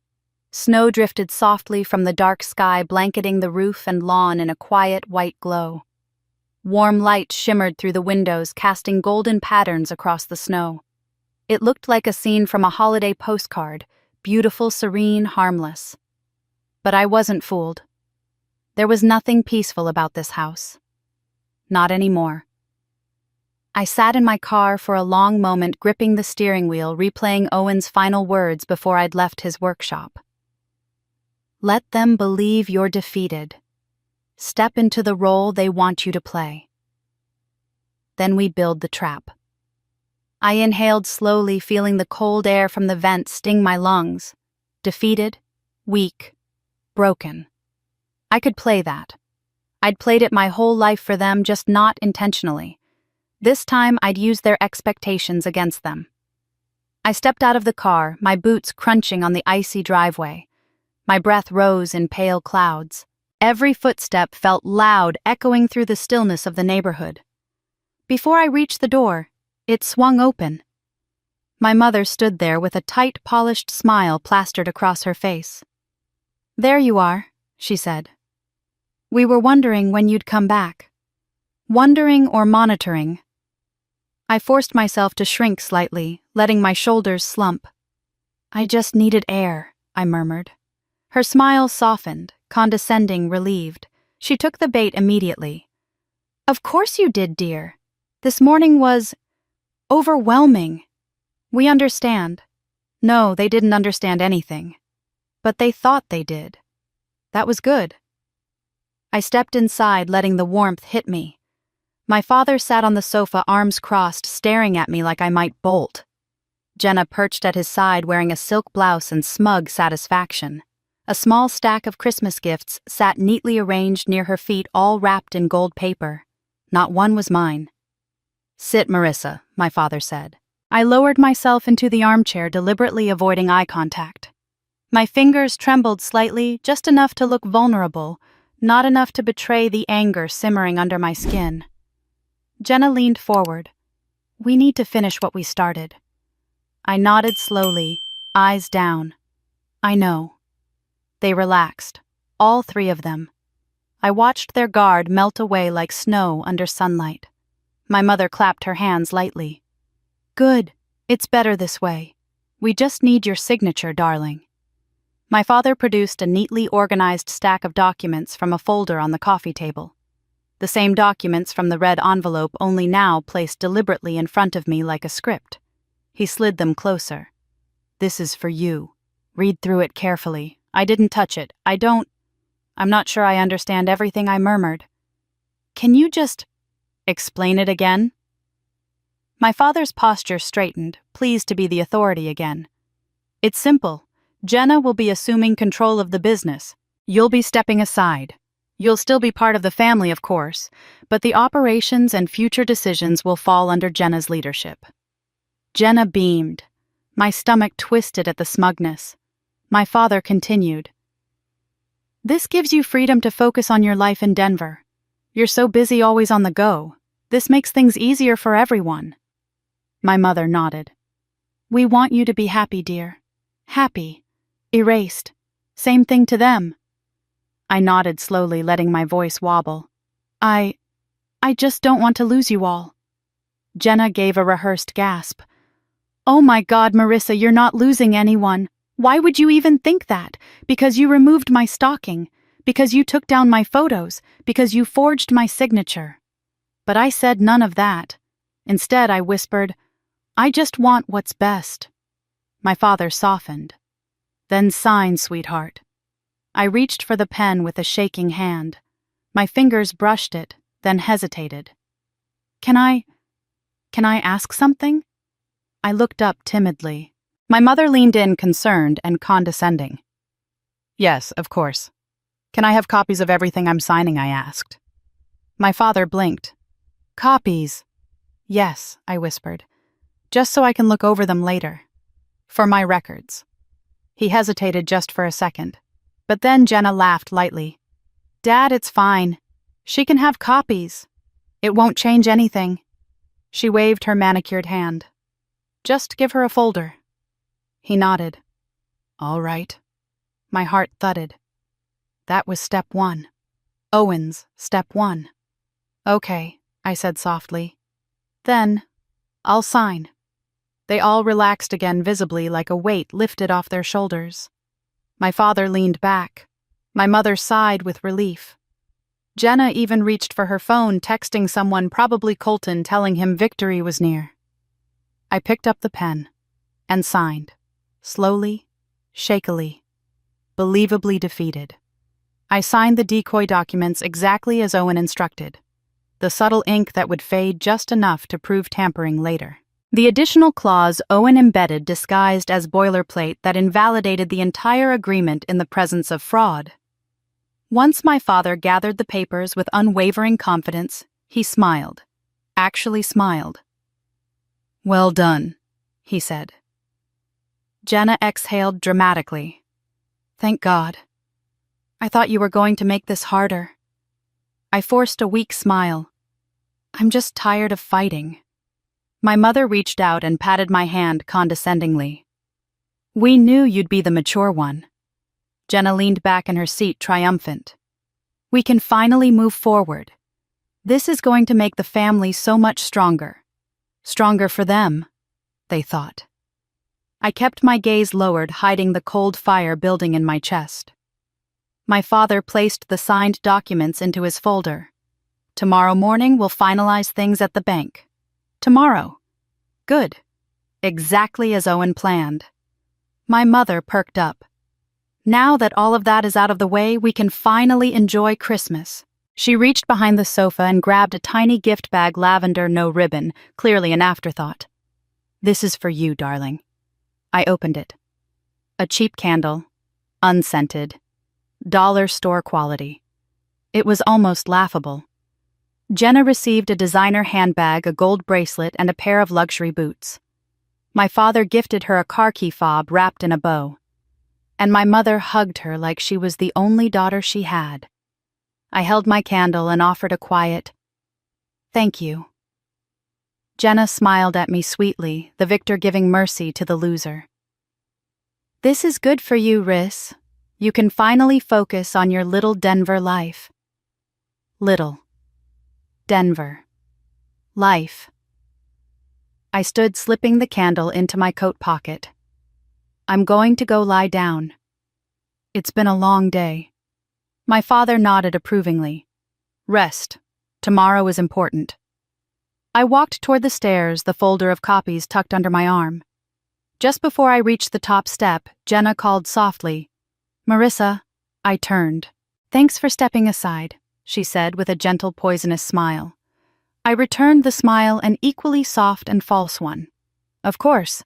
Snow drifted softly from the dark sky, blanketing the roof and lawn in a quiet white glow. Warm light shimmered through the windows, casting golden patterns across the snow. It looked like a scene from a holiday postcard, beautiful, serene, harmless. But I wasn't fooled. There was nothing peaceful about this house. Not anymore. I sat in my car for a long moment, gripping the steering wheel, replaying Owen's final words before I'd left his workshop. Let them believe you're defeated. Step into the role they want you to play. Then we build the trap. I inhaled slowly, feeling the cold air from the vent sting my lungs. Defeated, weak, broken. I could play that. I'd played it my whole life for them, just not intentionally. This time I'd use their expectations against them. I stepped out of the car, my boots crunching on the icy driveway. My breath rose in pale clouds. Every footstep felt loud, echoing through the stillness of the neighborhood. Before I reached the door, it swung open. My mother stood there with a tight, polished smile plastered across her face. There you are, she said. We were wondering when you'd come back. Wondering or monitoring. I forced myself to shrink slightly, letting my shoulders slump. I just needed air, I murmured. Her smile softened, condescending, relieved. She took the bait immediately. Of course you did, dear. This morning was overwhelming. We understand. No, they didn't understand anything. But they thought they did. That was good. I stepped inside, letting the warmth hit me. My father sat on the sofa, arms crossed, staring at me like I might bolt. Jenna perched at his side, wearing a silk blouse and smug satisfaction. A small stack of Christmas gifts sat neatly arranged near her feet, all wrapped in gold paper. Not one was mine. "Sit, Marissa," my father said. I lowered myself into the armchair, deliberately avoiding eye contact. My fingers trembled slightly, just enough to look vulnerable, not enough to betray the anger simmering under my skin. Jenna leaned forward. "We need to finish what we started." I nodded slowly, eyes down. "I know." They relaxed, all three of them. I watched their guard melt away like snow under sunlight. My mother clapped her hands lightly. "Good. It's better this way. We just need your signature, darling." My father produced a neatly organized stack of documents from a folder on the coffee table. The same documents from the red envelope, only now placed deliberately in front of me like a script. He slid them closer. "This is for you. Read through it carefully. I didn't touch it. I'm not sure I understand everything," I murmured. "Can you just explain it again?" My father's posture straightened, pleased to be the authority again. "It's simple. Jenna will be assuming control of the business. You'll be stepping aside. You'll still be part of the family, of course, but the operations and future decisions will fall under Jenna's leadership." Jenna beamed. My stomach twisted at the smugness. My father continued. "This gives you freedom to focus on your life in Denver. You're so busy always on the go. This makes things easier for everyone." My mother nodded. "We want you to be happy, dear. Happy. Erased. Same thing to them." I nodded slowly, letting my voice wobble. I just don't want to lose you all." Jenna gave a rehearsed gasp. "Oh my God, Marissa, you're not losing anyone. Why would you even think that? Because you removed my stalking. Because you took down my photos. Because you forged my signature." But I said none of that. Instead, I whispered, "I just want what's best." My father softened. "Then sign, sweetheart." I reached for the pen with a shaking hand. My fingers brushed it, then hesitated. Can I ask something?" I looked up timidly. My mother leaned in, concerned and condescending. "Yes, of course. Can I have copies of everything I'm signing?" I asked. My father blinked. "Copies?" "Yes," I whispered. "Just so I can look over them later. For my records." He hesitated just for a second. But then Jenna laughed lightly. "Dad, it's fine. She can have copies. It won't change anything." She waved her manicured hand. "Just give her a folder." He nodded. "All right." My heart thudded. That was step one. Owen's step one. "Okay," I said softly. "Then, I'll sign." They all relaxed again visibly, like a weight lifted off their shoulders. My father leaned back. My mother sighed with relief. Jenna even reached for her phone, texting someone, probably Colton, telling him victory was near. I picked up the pen and signed, slowly, shakily, believably defeated. I signed the decoy documents exactly as Owen instructed, the subtle ink that would fade just enough to prove tampering later. The additional clause Owen embedded disguised as boilerplate that invalidated the entire agreement in the presence of fraud. Once my father gathered the papers with unwavering confidence, he smiled. Actually smiled. "Well done," he said. Jenna exhaled dramatically. "Thank God. I thought you were going to make this harder." I forced a weak smile. "I'm just tired of fighting." My mother reached out and patted my hand condescendingly. "We knew you'd be the mature one." Jenna leaned back in her seat, triumphant. "We can finally move forward. This is going to make the family so much stronger. Stronger for them," they thought. I kept my gaze lowered, hiding the cold fire building in my chest. My father placed the signed documents into his folder. "Tomorrow morning we'll finalize things at the bank." "Tomorrow." Good. Exactly as Owen planned. My mother perked up. "Now that all of that is out of the way, we can finally enjoy Christmas." She reached behind the sofa and grabbed a tiny gift bag, lavender, no ribbon, clearly an afterthought. "This is for you, darling." I opened it. A cheap candle, unscented, dollar store quality. It was almost laughable. Jenna received a designer handbag, a gold bracelet, and a pair of luxury boots. My father gifted her a car key fob wrapped in a bow. And my mother hugged her like she was the only daughter she had. I held my candle and offered a quiet, "Thank you." Jenna smiled at me sweetly, the victor giving mercy to the loser. "This is good for you, Riss. You can finally focus on your little Denver life." Little Denver life. I stood slipping the candle into my coat pocket. "I'm going to go lie down. It's been a long day." My father nodded approvingly. "Rest. Tomorrow is important." I walked toward the stairs, the folder of copies tucked under my arm. Just before I reached the top step, Jenna called softly, "Marissa." I turned. "Thanks for stepping aside," she said with a gentle, poisonous smile. I returned the smile, an equally soft and false one. Of course.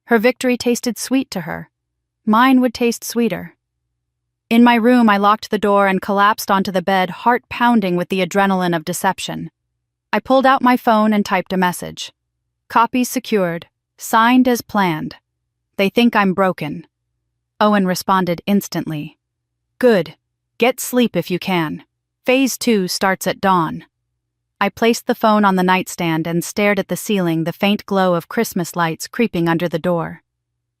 Her victory tasted sweet to her. Mine would taste sweeter. In my room, I locked the door and collapsed onto the bed, heart pounding with the adrenaline of deception. I pulled out my phone and typed a message. "Copies secured. Signed as planned. They think I'm broken." Owen responded instantly. "Good. Get sleep if you can. Phase 2 starts at dawn." I placed the phone on the nightstand and stared at the ceiling, the faint glow of Christmas lights creeping under the door.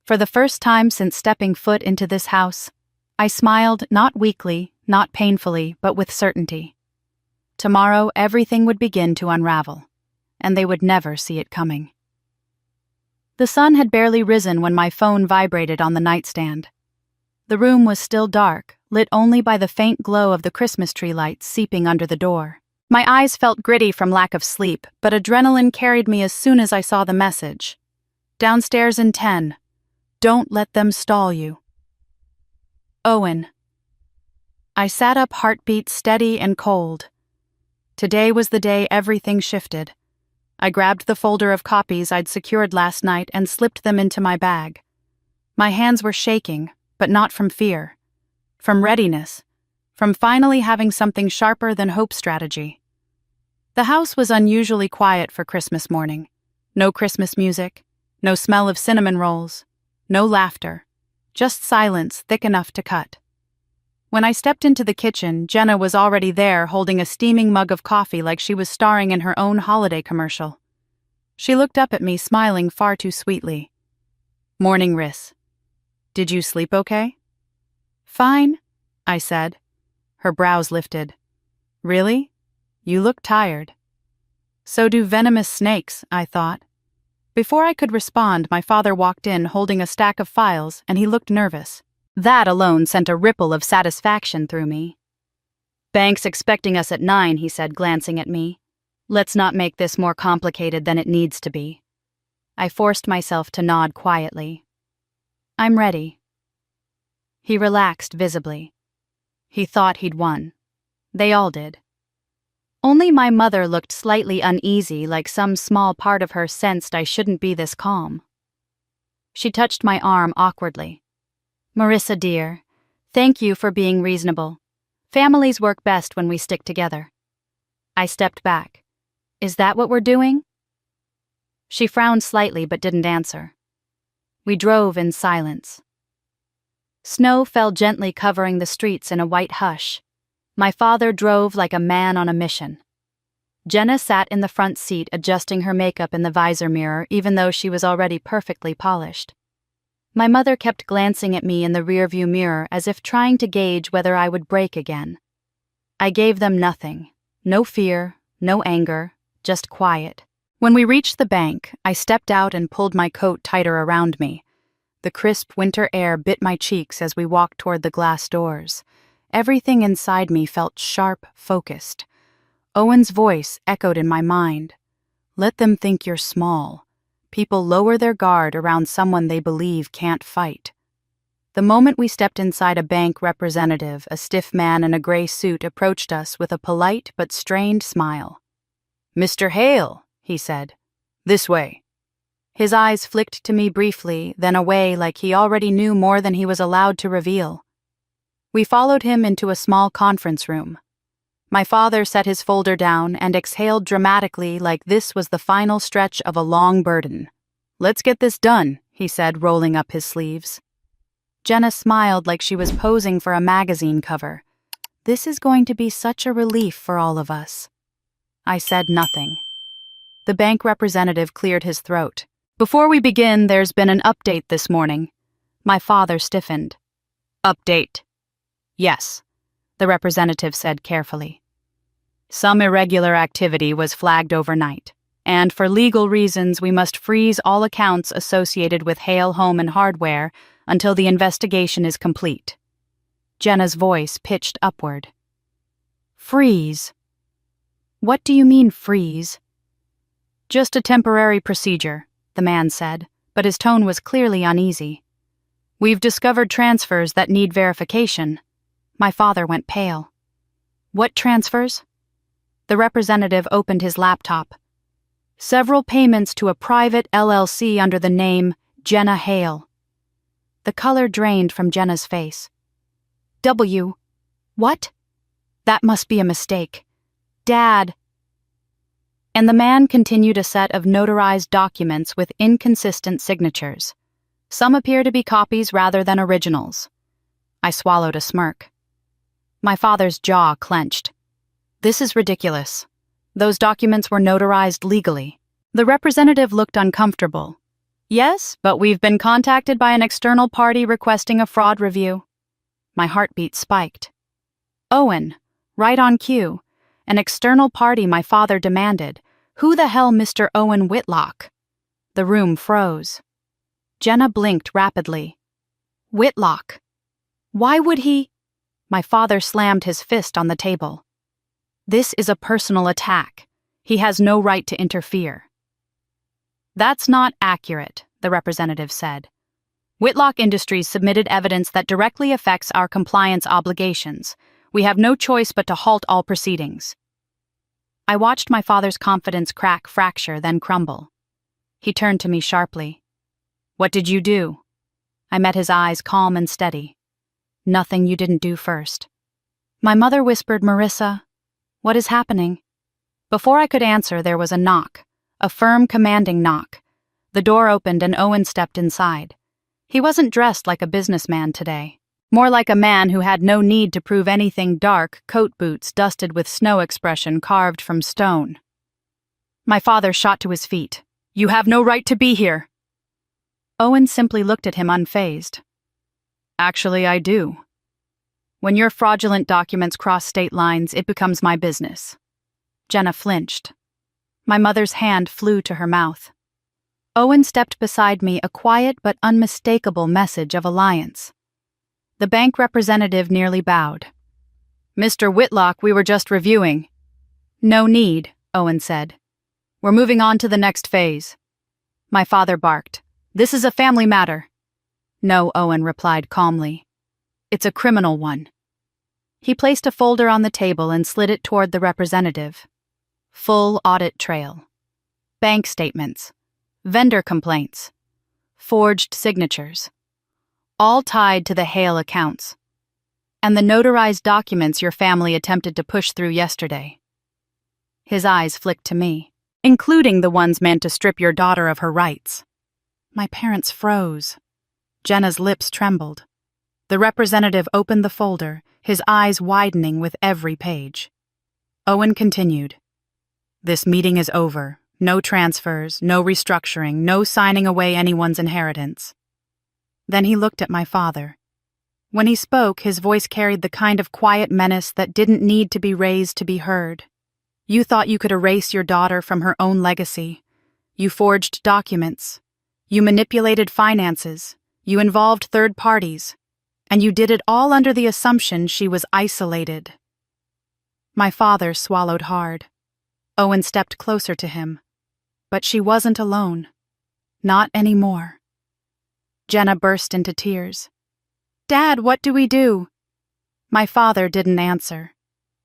For the first time since stepping foot into this house, I smiled, not weakly, not painfully, but with certainty. Tomorrow everything would begin to unravel, and they would never see it coming. The sun had barely risen when my phone vibrated on the nightstand. The room was still dark, lit only by the faint glow of the Christmas tree lights seeping under the door. My eyes felt gritty from lack of sleep, but adrenaline carried me as soon as I saw the message. "Downstairs in 10. Don't let them stall you. Owen." I sat up, heartbeat steady and cold. Today was the day everything shifted. I grabbed the folder of copies I'd secured last night and slipped them into my bag. My hands were shaking, but not from fear. From readiness. From finally having something sharper than hope strategy. The house was unusually quiet for Christmas morning. No Christmas music, no smell of cinnamon rolls, no laughter, just silence thick enough to cut. When I stepped into the kitchen, Jenna was already there holding a steaming mug of coffee like she was starring in her own holiday commercial. She looked up at me, smiling far too sweetly. "Morning, Riss. Did you sleep okay?" "Fine," I said. Her brows lifted. "Really? You look tired." "So do venomous snakes," I thought. Before I could respond, my father walked in holding a stack of files, and he looked nervous. That alone sent a ripple of satisfaction through me. "Bank's expecting us at 9, he said, glancing at me. "Let's not make this more complicated than it needs to be." I forced myself to nod quietly. "I'm ready." He relaxed visibly. He thought he'd won. They all did. Only my mother looked slightly uneasy, like some small part of her sensed I shouldn't be this calm. She touched my arm awkwardly. "Marissa, dear, thank you for being reasonable. Families work best when we stick together." I stepped back. "Is that what we're doing?" She frowned slightly but didn't answer. We drove in silence. Snow fell gently, covering the streets in a white hush. My father drove like a man on a mission. Jenna sat in the front seat, adjusting her makeup in the visor mirror, even though she was already perfectly polished. My mother kept glancing at me in the rearview mirror as if trying to gauge whether I would break again. I gave them nothing. No fear, no anger, just quiet. When we reached the bank, I stepped out and pulled my coat tighter around me. The crisp winter air bit my cheeks as we walked toward the glass doors. Everything inside me felt sharp, focused. Owen's voice echoed in my mind. "Let them think you're small. People lower their guard around someone they believe can't fight." The moment we stepped inside, a bank representative, a stiff man in a gray suit, approached us with a polite but strained smile. "Mr. Hale," he said. "This way." His eyes flicked to me briefly, then away, like he already knew more than he was allowed to reveal. We followed him into a small conference room. My father set his folder down and exhaled dramatically like this was the final stretch of a long burden. "Let's get this done," he said, rolling up his sleeves. Jenna smiled like she was posing for a magazine cover. "This is going to be such a relief for all of us." I said nothing. The bank representative cleared his throat. "Before we begin, there's been an update this morning." My father stiffened. "Update?" "Yes," the representative said carefully. "Some irregular activity was flagged overnight, and for legal reasons we must freeze all accounts associated with Hale Home and Hardware until the investigation is complete." Jenna's voice pitched upward. "Freeze? What do you mean, freeze?" "Just a temporary procedure," the man said, but his tone was clearly uneasy. "We've discovered transfers that need verification." My father went pale. "What transfers?" The representative opened his laptop. "Several payments to a private LLC under the name Jenna Hale." The color drained from Jenna's face. What? That must be a mistake. Dad." And the man continued a set of notarized documents with inconsistent signatures. Some appear to be copies rather than originals. I swallowed a smirk. My father's jaw clenched. "This is ridiculous. Those documents were notarized legally." The representative looked uncomfortable. "Yes, but we've been contacted by an external party requesting a fraud review." My heartbeat spiked. "Owen, right on cue. An external party," my father demanded. "Who the hell Mr. Owen Whitlock?" The room froze. Jenna blinked rapidly. "Whitlock? Why would he?" My father slammed his fist on the table. "This is a personal attack. He has no right to interfere." "That's not accurate," the representative said. "Whitlock Industries submitted evidence that directly affects our compliance obligations. We have no choice but to halt all proceedings." I watched my father's confidence fracture, then crumble. He turned to me sharply. "What did you do?" I met his eyes, calm and steady. "Nothing you didn't do first." My mother whispered, "Marissa, what is happening?" Before I could answer, there was a knock, a firm, commanding knock. The door opened and Owen stepped inside. He wasn't dressed like a businessman today. More like a man who had no need to prove anything. Dark coat boots dusted with snow, expression carved from stone. My father shot to his feet. "You have no right to be here." Owen simply looked at him unfazed. "Actually, I do. When your fraudulent documents cross state lines, it becomes my business." Jenna flinched. My mother's hand flew to her mouth. Owen stepped beside me, a quiet but unmistakable message of alliance. The bank representative nearly bowed. "Mr. Whitlock, we were just reviewing." "No need," Owen said. "We're moving on to the next phase." My father barked. "This is a family matter." "No," Owen replied calmly. "It's a criminal one." He placed a folder on the table and slid it toward the representative. Full audit trail. Bank statements. Vendor complaints. Forged signatures. All tied to the Hale accounts. And the notarized documents your family attempted to push through yesterday. His eyes flicked to me, including the ones meant to strip your daughter of her rights. My parents froze. Jenna's lips trembled. The representative opened the folder, his eyes widening with every page. Owen continued. "This meeting is over. No transfers, no restructuring, no signing away anyone's inheritance." Then he looked at my father. When he spoke, his voice carried the kind of quiet menace that didn't need to be raised to be heard. "You thought you could erase your daughter from her own legacy. You forged documents. You manipulated finances. You involved third parties. And you did it all under the assumption she was isolated." My father swallowed hard. Owen stepped closer to him. But she wasn't alone. Not anymore. Jenna burst into tears. "Dad, what do we do?" My father didn't answer.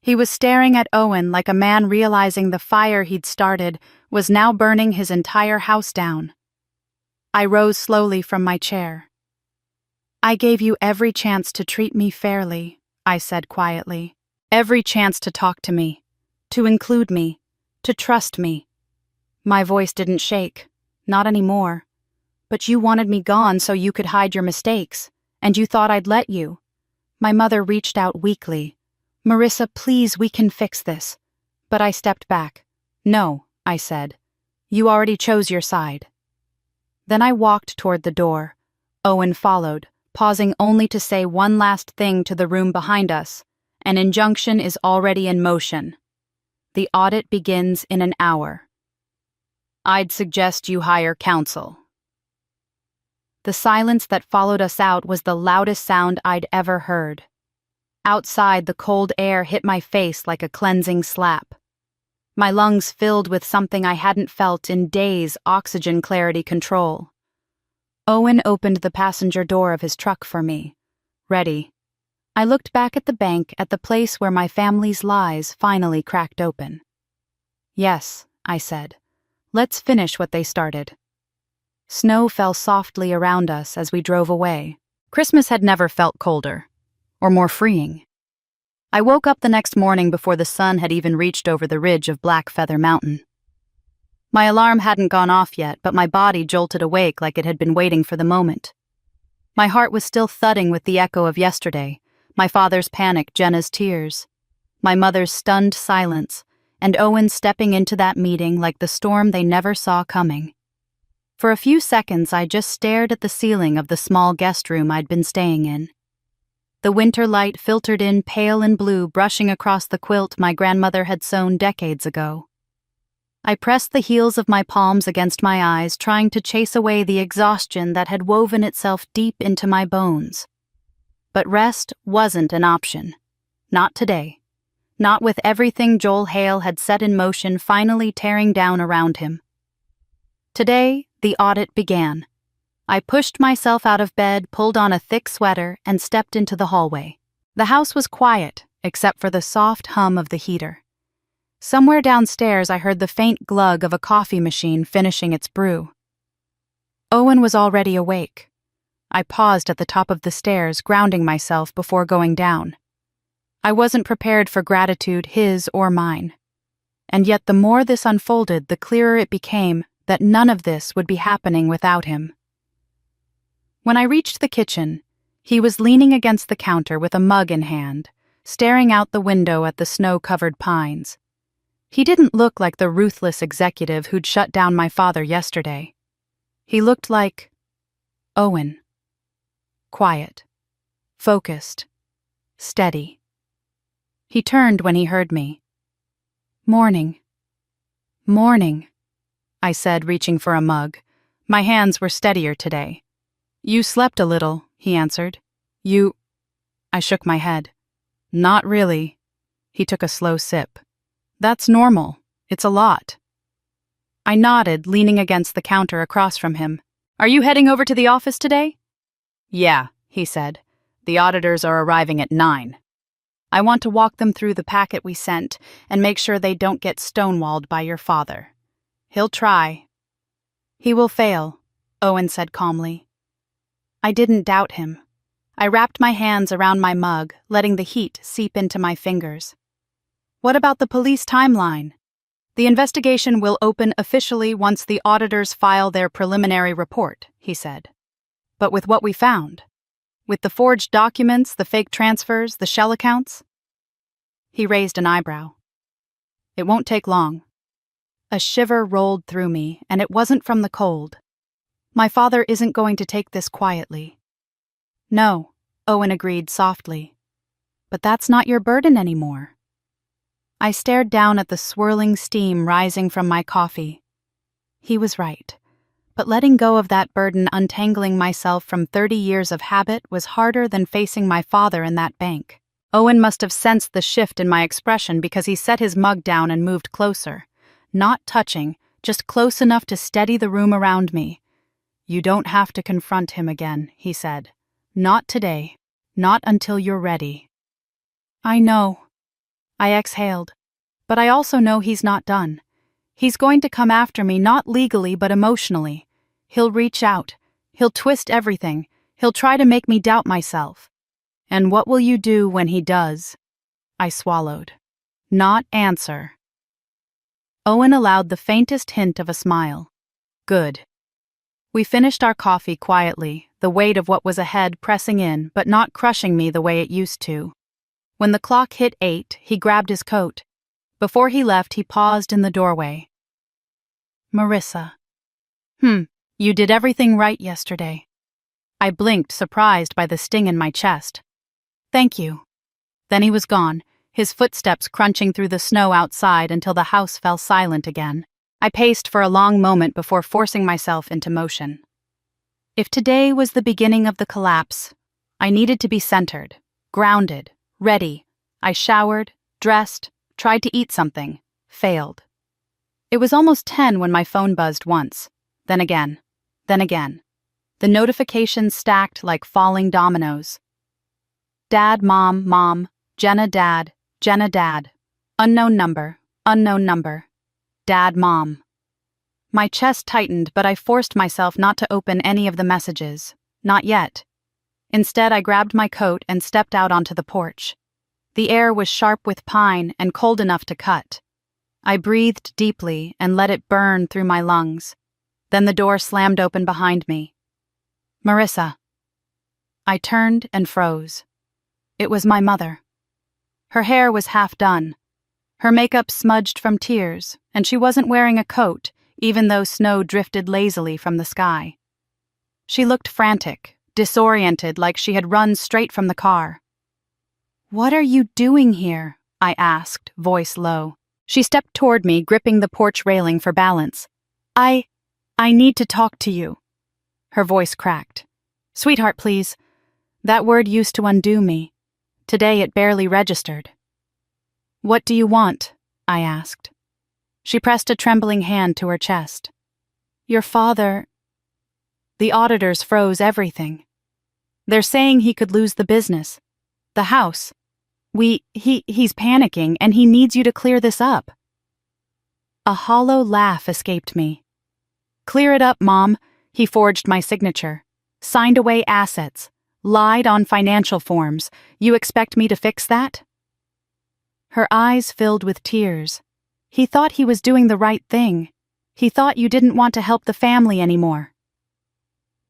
He was staring at Owen like a man realizing the fire he'd started was now burning his entire house down. I rose slowly from my chair. "I gave you every chance to treat me fairly," I said quietly. Every chance to talk to me, to include me, to trust me. My voice didn't shake, not anymore. But you wanted me gone so you could hide your mistakes, and you thought I'd let you. My mother reached out weakly. Marissa, please, we can fix this. But I stepped back. No, I said. You already chose your side. Then I walked toward the door. Owen followed, pausing only to say one last thing to the room behind us. An injunction is already in motion. The audit begins in an hour. I'd suggest you hire counsel. The silence that followed us out was the loudest sound I'd ever heard. Outside, the cold air hit my face like a cleansing slap. My lungs filled with something I hadn't felt in days: oxygen clarity control. Owen opened the passenger door of his truck for me. Ready. I looked back at the bank, at the place where my family's lies finally cracked open. Yes, I said. Let's finish what they started. Snow fell softly around us as we drove away. Christmas had never felt colder, or more freeing. I woke up the next morning before the sun had even reached over the ridge of Black Feather Mountain. My alarm hadn't gone off yet, but my body jolted awake like it had been waiting for the moment. My heart was still thudding with the echo of yesterday, my father's panic, Jenna's tears, my mother's stunned silence, and Owen stepping into that meeting like the storm they never saw coming. For a few seconds, I just stared at the ceiling of the small guest room I'd been staying in. The winter light filtered in pale and blue, brushing across the quilt my grandmother had sewn decades ago. I pressed the heels of my palms against my eyes, trying to chase away the exhaustion that had woven itself deep into my bones. But rest wasn't an option. Not today. Not with everything Joel Hale had set in motion finally tearing down around him. Today, the audit began. I pushed myself out of bed, pulled on a thick sweater, and stepped into the hallway. The house was quiet, except for the soft hum of the heater. Somewhere downstairs I heard the faint glug of a coffee machine finishing its brew. Owen was already awake. I paused at the top of the stairs, grounding myself before going down. I wasn't prepared for gratitude, his or mine. And yet the more this unfolded, the clearer it became that none of this would be happening without him. When I reached the kitchen, he was leaning against the counter with a mug in hand, staring out the window at the snow-covered pines. He didn't look like the ruthless executive who'd shut down my father yesterday. He looked like Owen. Quiet, focused, steady. He turned when he heard me. Morning. Morning, I said, reaching for a mug. My hands were steadier today. You slept a little, he answered. I shook my head. Not really. He took a slow sip. That's normal. It's a lot. I nodded, leaning against the counter across from him. Are you heading over to the office today? Yeah, he said. The auditors are arriving at 9. I want to walk them through the packet we sent and make sure they don't get stonewalled by your father. He'll try. He will fail, Owen said calmly. I didn't doubt him. I wrapped my hands around my mug, letting the heat seep into my fingers. What about the police timeline? The investigation will open officially once the auditors file their preliminary report, he said. But with what we found? With the forged documents, the fake transfers, the shell accounts? He raised an eyebrow. It won't take long. A shiver rolled through me, and it wasn't from the cold. My father isn't going to take this quietly. No, Owen agreed softly. But that's not your burden anymore. I stared down at the swirling steam rising from my coffee. He was right. But letting go of that burden, untangling myself from 30 years of habit, was harder than facing my father in that bank. Owen must have sensed the shift in my expression because he set his mug down and moved closer. Not touching, just close enough to steady the room around me. You don't have to confront him again, he said. Not today. Not until you're ready. I know. I exhaled. But I also know he's not done. He's going to come after me, not legally but emotionally. He'll reach out. He'll twist everything. He'll try to make me doubt myself. And what will you do when he does? I swallowed. Not answer. Owen allowed the faintest hint of a smile. Good. We finished our coffee quietly, the weight of what was ahead pressing in but not crushing me the way it used to. When the clock hit 8, he grabbed his coat. Before he left, he paused in the doorway. Marissa. You did everything right yesterday. I blinked, surprised by the sting in my chest. Thank you. Then he was gone, his footsteps crunching through the snow outside until the house fell silent again. I paced for a long moment before forcing myself into motion. If today was the beginning of the collapse, I needed to be centered, grounded, ready. I showered, dressed, tried to eat something, failed. It was almost 10 when my phone buzzed once, then again. The notifications stacked like falling dominoes. Dad, Mom, Jenna, Dad, unknown number, Dad, Mom. My chest tightened, but I forced myself not to open any of the messages. Not yet. Instead, I grabbed my coat and stepped out onto the porch. The air was sharp with pine and cold enough to cut. I breathed deeply and let it burn through my lungs. Then the door slammed open behind me. Marissa. I turned and froze. It was my mother. Her hair was half done. Her makeup smudged from tears, and she wasn't wearing a coat, even though snow drifted lazily from the sky. She looked frantic, disoriented, like she had run straight from the car. "What are you doing here?" I asked, voice low. She stepped toward me, gripping the porch railing for balance. I need to talk to you." Her voice cracked. "Sweetheart, please." That word used to undo me. Today it barely registered. "What do you want?" I asked. She pressed a trembling hand to her chest. "Your father..." The auditors froze everything. "They're saying he could lose the business. The house. He's panicking and he needs you to clear this up." A hollow laugh escaped me. "Clear it up, Mom." He forged my signature. Signed away assets. Lied on financial forms. You expect me to fix that? Her eyes filled with tears. He thought he was doing the right thing. He thought you didn't want to help the family anymore.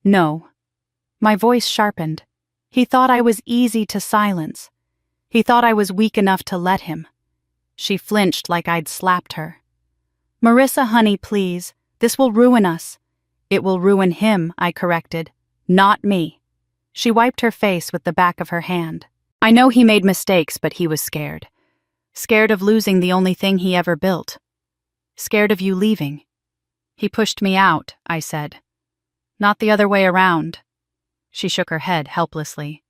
No. My voice sharpened. He thought I was easy to silence. He thought I was weak enough to let him. She flinched like I'd slapped her. "Marissa, honey, please. This will ruin us." "It will ruin him," I corrected. "Not me." She wiped her face with the back of her hand. "I know he made mistakes, but he was scared. Scared of losing the only thing he ever built. Scared of you leaving." "He pushed me out," I said. "Not the other way around." She shook her head helplessly.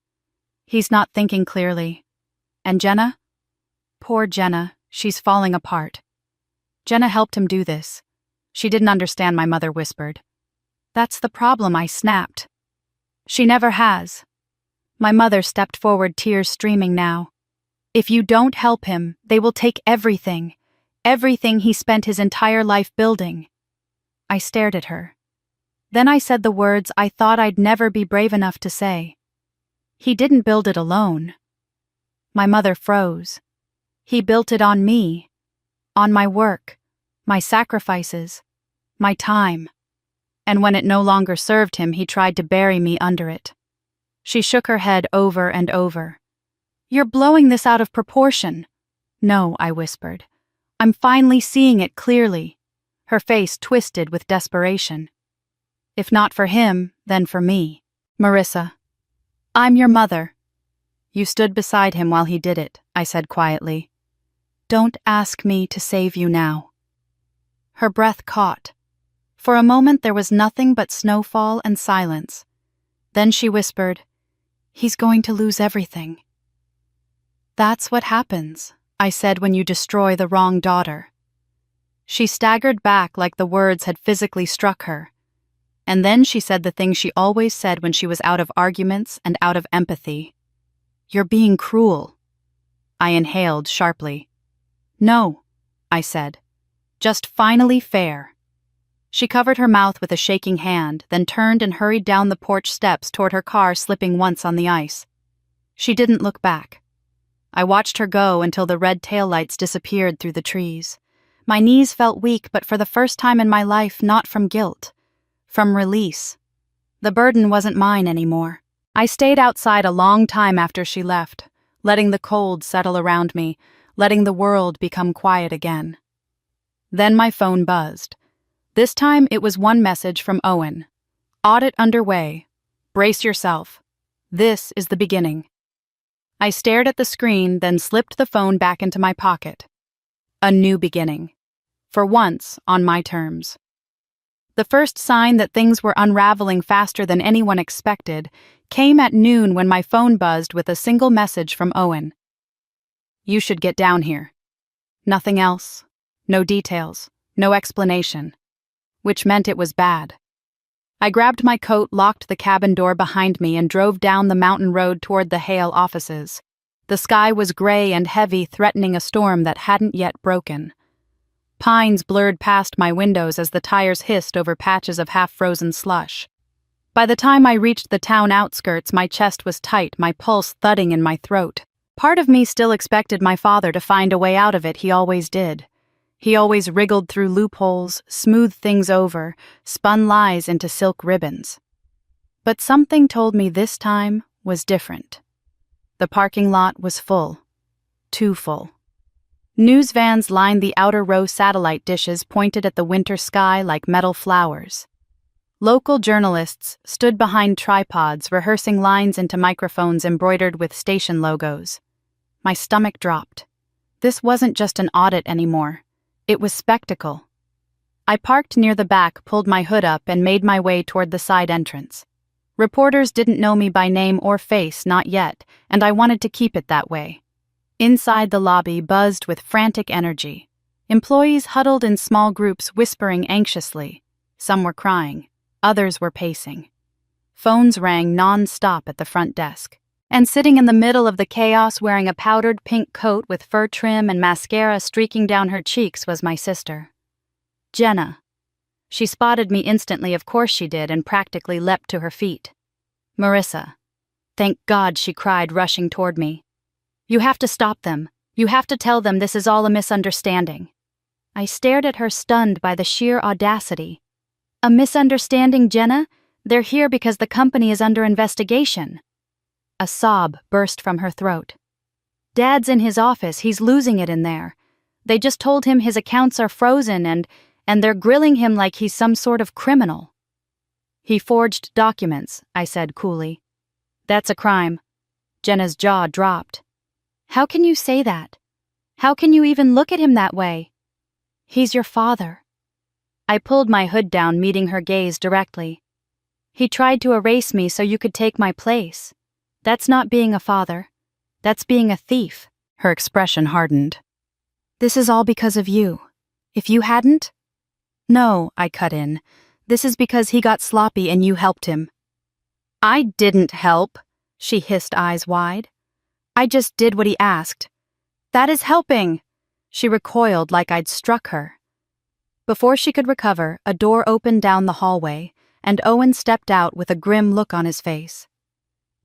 "He's not thinking clearly. And Jenna? Poor Jenna, she's falling apart. Jenna helped him do this." She didn't understand, my mother whispered. "That's the problem," I snapped. "She never has." My mother stepped forward, tears streaming now. "If you don't help him, they will take everything. Everything he spent his entire life building." I stared at her. Then I said the words I thought I'd never be brave enough to say. "He didn't build it alone." My mother froze. "He built it on me. On my work. My sacrifices. My time. And when it no longer served him, he tried to bury me under it." She shook her head over and over. "You're blowing this out of proportion." "No," I whispered. "I'm finally seeing it clearly." Her face twisted with desperation. "If not for him, then for me. Marissa, I'm your mother." "You stood beside him while he did it," I said quietly. "Don't ask me to save you now." Her breath caught. For a moment there was nothing but snowfall and silence. Then she whispered, "He's going to lose everything." "That's what happens," I said, "when you destroy the wrong daughter." She staggered back like the words had physically struck her. And then she said the thing she always said when she was out of arguments and out of empathy. "You're being cruel." I inhaled sharply. "No," I said. "Just finally fair." She covered her mouth with a shaking hand, then turned and hurried down the porch steps toward her car, slipping once on the ice. She didn't look back. I watched her go until the red taillights disappeared through the trees. My knees felt weak, but for the first time in my life, not from guilt. From release. The burden wasn't mine anymore. I stayed outside a long time after she left, letting the cold settle around me, letting the world become quiet again. Then my phone buzzed. This time it was one message from Owen. Audit underway. Brace yourself. This is the beginning. I stared at the screen, then slipped the phone back into my pocket. A new beginning. For once, on my terms. The first sign that things were unraveling faster than anyone expected came at noon when my phone buzzed with a single message from Owen. You should get down here. Nothing else. No details. No explanation. Which meant it was bad. I grabbed my coat, locked the cabin door behind me, and drove down the mountain road toward the Hale offices. The sky was gray and heavy, threatening a storm that hadn't yet broken. Pines blurred past my windows as the tires hissed over patches of half-frozen slush. By the time I reached the town outskirts, my chest was tight, my pulse thudding in my throat. Part of me still expected my father to find a way out of it. He always did. He always wriggled through loopholes, smoothed things over, spun lies into silk ribbons. But something told me this time was different. The parking lot was full. Too full. News vans lined the outer row, satellite dishes pointed at the winter sky like metal flowers. Local journalists stood behind tripods, rehearsing lines into microphones embroidered with station logos. My stomach dropped. This wasn't just an audit anymore. It was spectacle. I parked near the back, pulled my hood up, and made my way toward the side entrance. Reporters didn't know me by name or face, not yet, and I wanted to keep it that way. Inside the lobby buzzed with frantic energy. Employees huddled in small groups, whispering anxiously. Some were crying. Others were pacing. Phones rang non-stop at the front desk. And sitting in the middle of the chaos, wearing a powdered pink coat with fur trim and mascara streaking down her cheeks, was my sister. Jenna. She spotted me instantly, of course she did, and practically leapt to her feet. Marissa. Thank God, she cried, rushing toward me. You have to stop them. You have to tell them this is all a misunderstanding. I stared at her, stunned by the sheer audacity. A misunderstanding, Jenna? They're here because the company is under investigation. A sob burst from her throat. Dad's in his office. He's losing it in there. They just told him his accounts are frozen and they're grilling him like he's some sort of criminal. He forged documents, I said coolly. That's a crime. Jenna's jaw dropped. How can you say that? How can you even look at him that way? He's your father. I pulled my hood down, meeting her gaze directly. He tried to erase me so you could take my place. That's not being a father. That's being a thief. Her expression hardened. This is all because of you. If you hadn't? No, I cut in. This is because he got sloppy and you helped him. I didn't help, she hissed, eyes wide. I just did what he asked. That is helping. She recoiled like I'd struck her. Before she could recover, a door opened down the hallway, and Owen stepped out with a grim look on his face.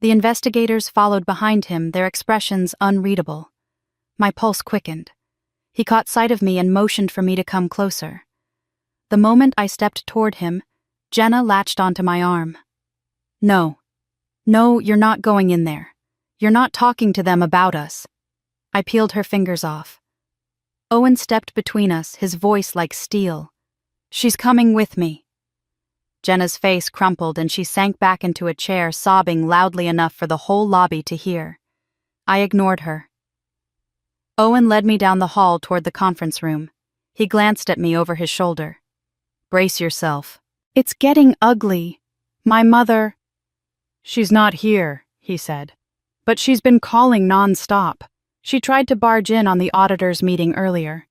The investigators followed behind him, their expressions unreadable. My pulse quickened. He caught sight of me and motioned for me to come closer. The moment I stepped toward him, Jenna latched onto my arm. No, you're not going in there. You're not talking to them about us. I peeled her fingers off. Owen stepped between us, his voice like steel. She's coming with me. Jenna's face crumpled and she sank back into a chair, sobbing loudly enough for the whole lobby to hear. I ignored her. Owen led me down the hall toward the conference room. He glanced at me over his shoulder. Brace yourself. It's getting ugly. My mother... She's not here, he said. But she's been calling non-stop. She tried to barge in on the auditors' meeting earlier.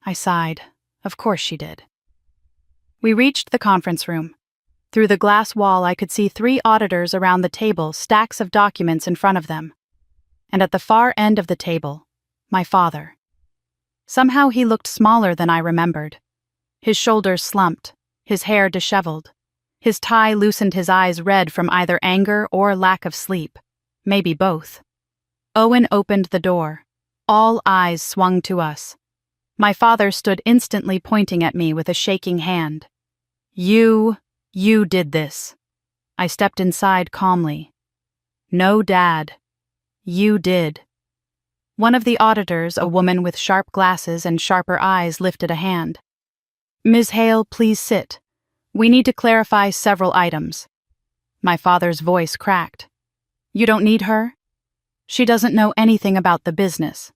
I sighed. Of course she did. We reached the conference room. Through the glass wall, I could see 3 auditors around the table, stacks of documents in front of them. And at the far end of the table, my father. Somehow he looked smaller than I remembered. His shoulders slumped, his hair disheveled. His tie loosened, his eyes red from either anger or lack of sleep. Maybe both. Owen opened the door. All eyes swung to us. My father stood instantly pointing at me with a shaking hand. You did this. I stepped inside calmly. No, Dad. You did. One of the auditors, a woman with sharp glasses and sharper eyes, lifted a hand. Ms. Hale, please sit. We need to clarify several items. My father's voice cracked. You don't need her? She doesn't know anything about the business.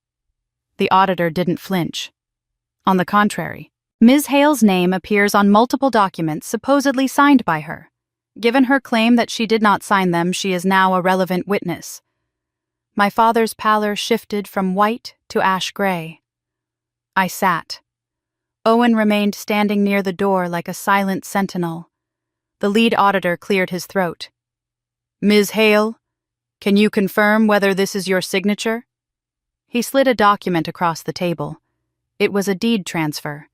The auditor didn't flinch. On the contrary, Ms. Hale's name appears on multiple documents supposedly signed by her. Given her claim that she did not sign them, she is now a relevant witness. My father's pallor shifted from white to ash gray. I sat. Owen remained standing near the door like a silent sentinel. The lead auditor cleared his throat. Ms. Hale, can you confirm whether this is your signature? He slid a document across the table. It was a deed transfer,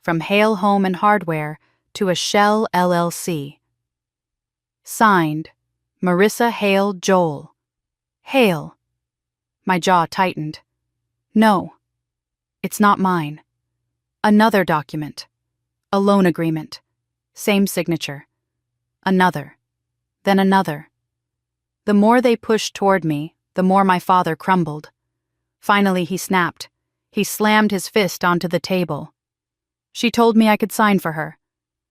from Hale Home and Hardware to a Shell LLC. Signed, Marissa Hale Joel. Hale. My jaw tightened. No, it's not mine. Another document. A loan agreement. Same signature. Another. Then another. The more they pushed toward me, the more my father crumbled. Finally, he snapped. He slammed his fist onto the table. She told me I could sign for her.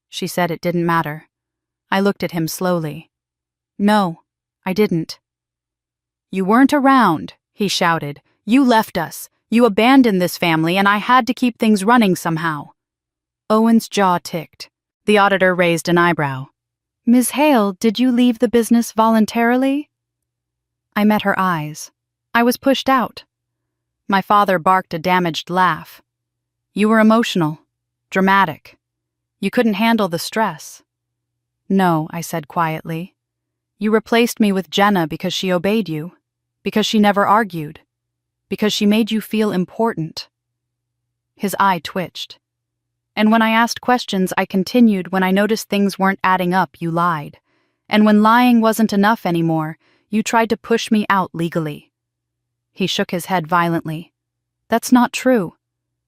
She said it didn't matter. I looked at him slowly. No, I didn't. You weren't around, he shouted. You left us. You abandoned this family, and I had to keep things running somehow. Owen's jaw ticked. The auditor raised an eyebrow. Ms. Hale, did you leave the business voluntarily? I met her eyes. I was pushed out. My father barked a damaged laugh. You were emotional, dramatic. You couldn't handle the stress. No, I said quietly. You replaced me with Jenna because she obeyed you, because she never argued, because she made you feel important. His eye twitched. And when I asked questions, I continued. When I noticed things weren't adding up, you lied. And when lying wasn't enough anymore, you tried to push me out legally. He shook his head violently. That's not true.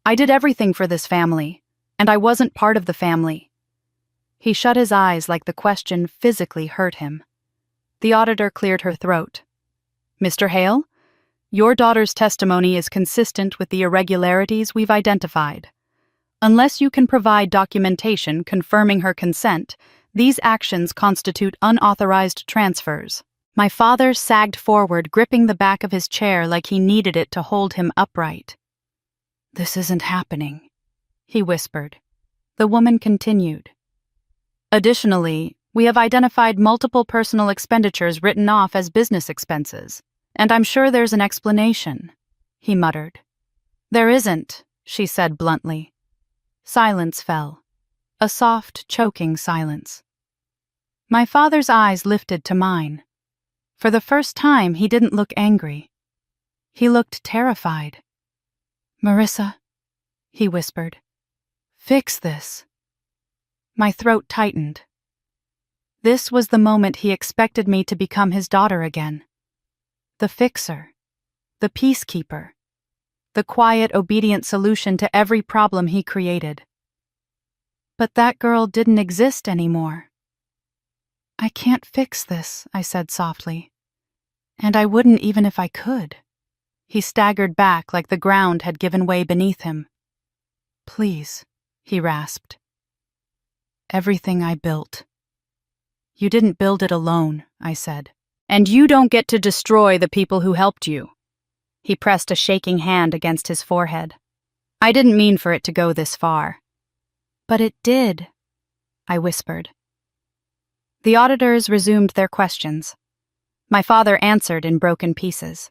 I did everything for this family, and I wasn't part of the family. He shut his eyes like the question physically hurt him. The auditor cleared her throat. Mr. Hale, your daughter's testimony is consistent with the irregularities we've identified. Unless you can provide documentation confirming her consent, these actions constitute unauthorized transfers. My father sagged forward, gripping the back of his chair like he needed it to hold him upright. This isn't happening, he whispered. The woman continued. Additionally, we have identified multiple personal expenditures written off as business expenses, and I'm sure there's an explanation, he muttered. There isn't, she said bluntly. Silence fell. A soft, choking silence. My father's eyes lifted to mine. For the first time, he didn't look angry. He looked terrified. Marissa, he whispered. Fix this. My throat tightened. This was the moment he expected me to become his daughter again. The fixer. The peacekeeper. The quiet, obedient solution to every problem he created. But that girl didn't exist anymore. I can't fix this, I said softly. And I wouldn't even if I could. He staggered back like the ground had given way beneath him. Please, he rasped. Everything I built. You didn't build it alone, I said. And you don't get to destroy the people who helped you. He pressed a shaking hand against his forehead. I didn't mean for it to go this far. But it did, I whispered. The auditors resumed their questions. My father answered in broken pieces.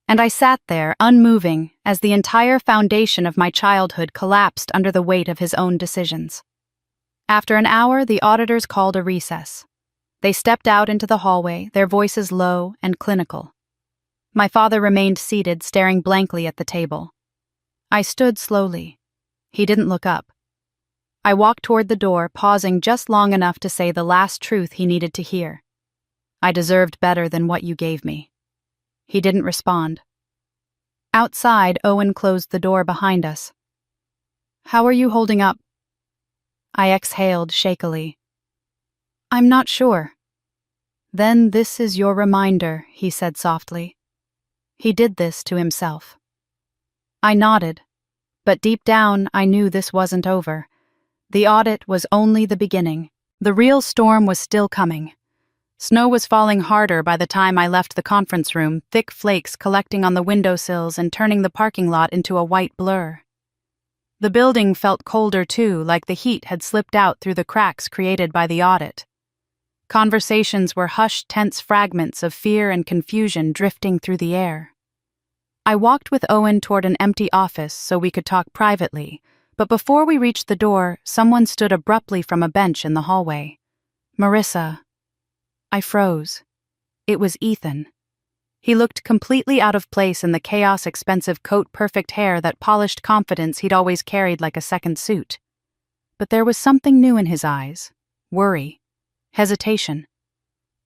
And I sat there, unmoving, as the entire foundation of my childhood collapsed under the weight of his own decisions. After an hour, the auditors called a recess. They stepped out into the hallway, their voices low and clinical. My father remained seated, staring blankly at the table. I stood slowly. He didn't look up. I walked toward the door, pausing just long enough to say the last truth he needed to hear. I deserved better than what you gave me. He didn't respond. Outside, Owen closed the door behind us. "How are you holding up?" I exhaled shakily. "I'm not sure." "Then this is your reminder," he said softly. He did this to himself. I nodded, but deep down I knew this wasn't over. The audit was only the beginning. The real storm was still coming. Snow was falling harder by the time I left the conference room, thick flakes collecting on the windowsills and turning the parking lot into a white blur. The building felt colder too, like the heat had slipped out through the cracks created by the audit. Conversations were hushed, tense fragments of fear and confusion drifting through the air. I walked with Owen toward an empty office so we could talk privately, but before we reached the door, someone stood abruptly from a bench in the hallway. "Marissa." I froze. It was Ethan. He looked completely out of place in the chaos-expensive coat-perfect hair that polished confidence he'd always carried like a second suit. But there was something new in his eyes. Worry. Hesitation.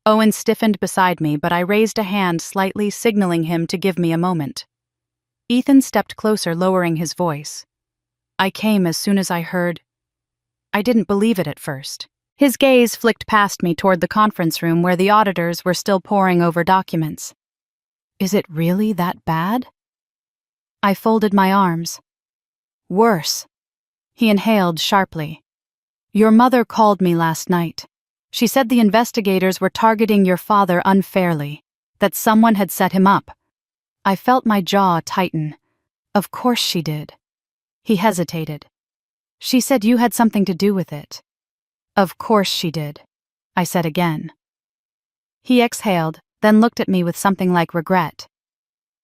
Owen stiffened beside me, but I raised a hand slightly, signaling him to give me a moment. Ethan stepped closer, lowering his voice. "I came as soon as I heard." I didn't believe it at first. His gaze flicked past me toward the conference room where the auditors were still poring over documents. "Is it really that bad?" I folded my arms. "Worse." He inhaled sharply. "Your mother called me last night. She said the investigators were targeting your father unfairly, that someone had set him up." I felt my jaw tighten. "Of course she did." He hesitated. "She said you had something to do with it." "Of course she did," I said again. He exhaled, then looked at me with something like regret.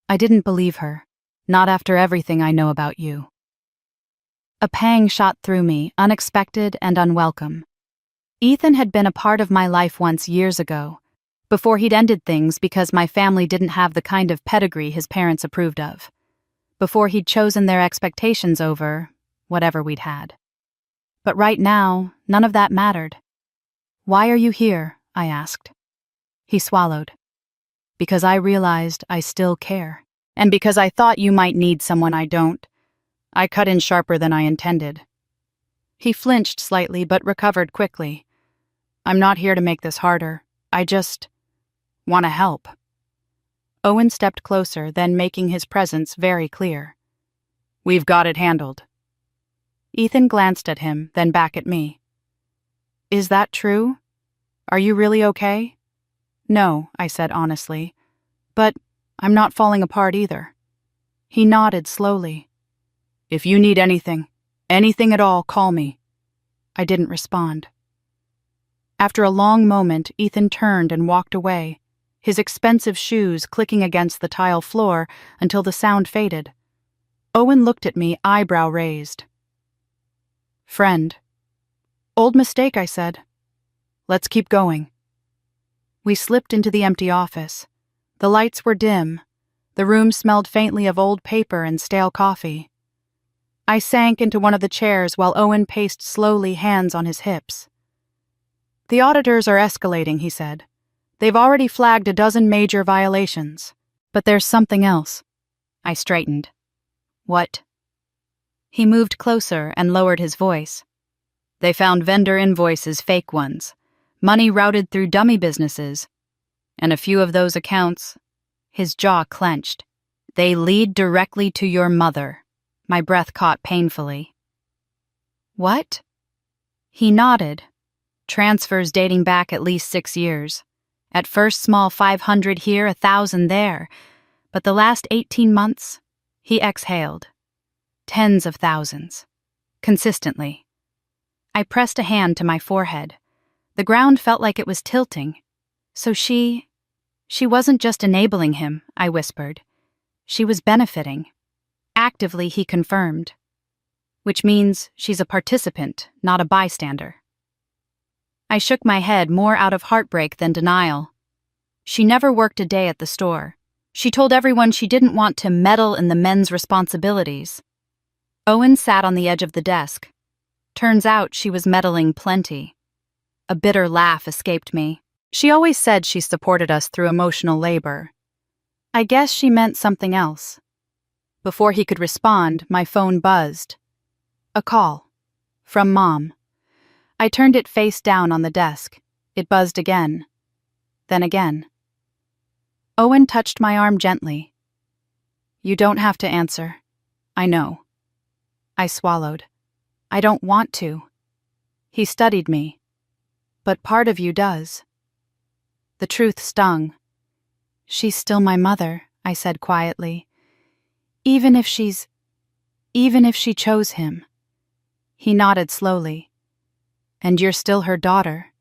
"I didn't believe her, not after everything I know about you." A pang shot through me, unexpected and unwelcome. Ethan had been a part of my life once years ago, before he'd ended things because my family didn't have the kind of pedigree his parents approved of, before he'd chosen their expectations over whatever we'd had. But right now, none of that mattered. "Why are you here?" I asked. He swallowed. "Because I realized I still care. And because I thought you might need someone I don't." I cut in sharper than I intended. He flinched slightly but recovered quickly. "I'm not here to make this harder. I just want to help." Owen stepped closer, then making his presence very clear. "We've got it handled." Ethan glanced at him, then back at me. "Is that true? Are you really okay?" "No," I said honestly. "But I'm not falling apart either." He nodded slowly. "If you need anything at all, call me." I didn't respond. After a long moment, Ethan turned and walked away, his expensive shoes clicking against the tile floor until the sound faded. Owen looked at me, eyebrow raised. "Friend." "Old mistake," I said. "Let's keep going." We slipped into the empty office. The lights were dim. The room smelled faintly of old paper and stale coffee. I sank into one of the chairs while Owen paced slowly, hands on his hips. "The auditors are escalating," he said. "They've already flagged a dozen major violations. But there's something else." I straightened. "What?" He moved closer and lowered his voice. "They found vendor invoices, fake ones, money routed through dummy businesses, and a few of those accounts." His jaw clenched. "They lead directly to your mother." My breath caught painfully. "What?" He nodded. "Transfers dating back at least 6 years. At first small 500 here, 1,000 there. But the last 18 months," he exhaled. "Tens of thousands. Consistently." I pressed a hand to my forehead. The ground felt like it was tilting. "So she wasn't just enabling him," I whispered. "She was benefiting." Actively, he confirmed. "Which means she's a participant, not a bystander." I shook my head, more out of heartbreak than denial. "She never worked a day at the store. She told everyone she didn't want to meddle in the men's responsibilities." Owen sat on the edge of the desk. "Turns out she was meddling plenty." A bitter laugh escaped me. "She always said she supported us through emotional labor." I guess she meant something else. Before he could respond, my phone buzzed. A call. From Mom. I turned it face down on the desk. It buzzed again. Then again. Owen touched my arm gently. You don't have to answer. I know. I swallowed. I don't want to. He studied me. But part of you does. The truth stung. She's still my mother, I said quietly. Even if she chose him. He nodded slowly. And you're still her daughter.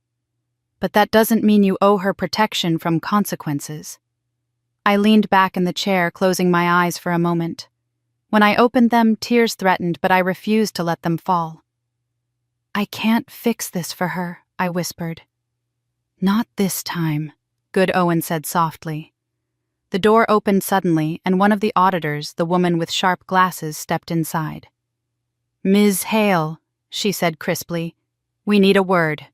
But that doesn't mean you owe her protection from consequences. I leaned back in the chair, closing my eyes for a moment. When I opened them, tears threatened, but I refused to let them fall. I can't fix this for her, I whispered. Not this time, Good Owen said softly. The door opened suddenly, and one of the auditors, the woman with sharp glasses, stepped inside. Ms. Hale, she said crisply, we need a word.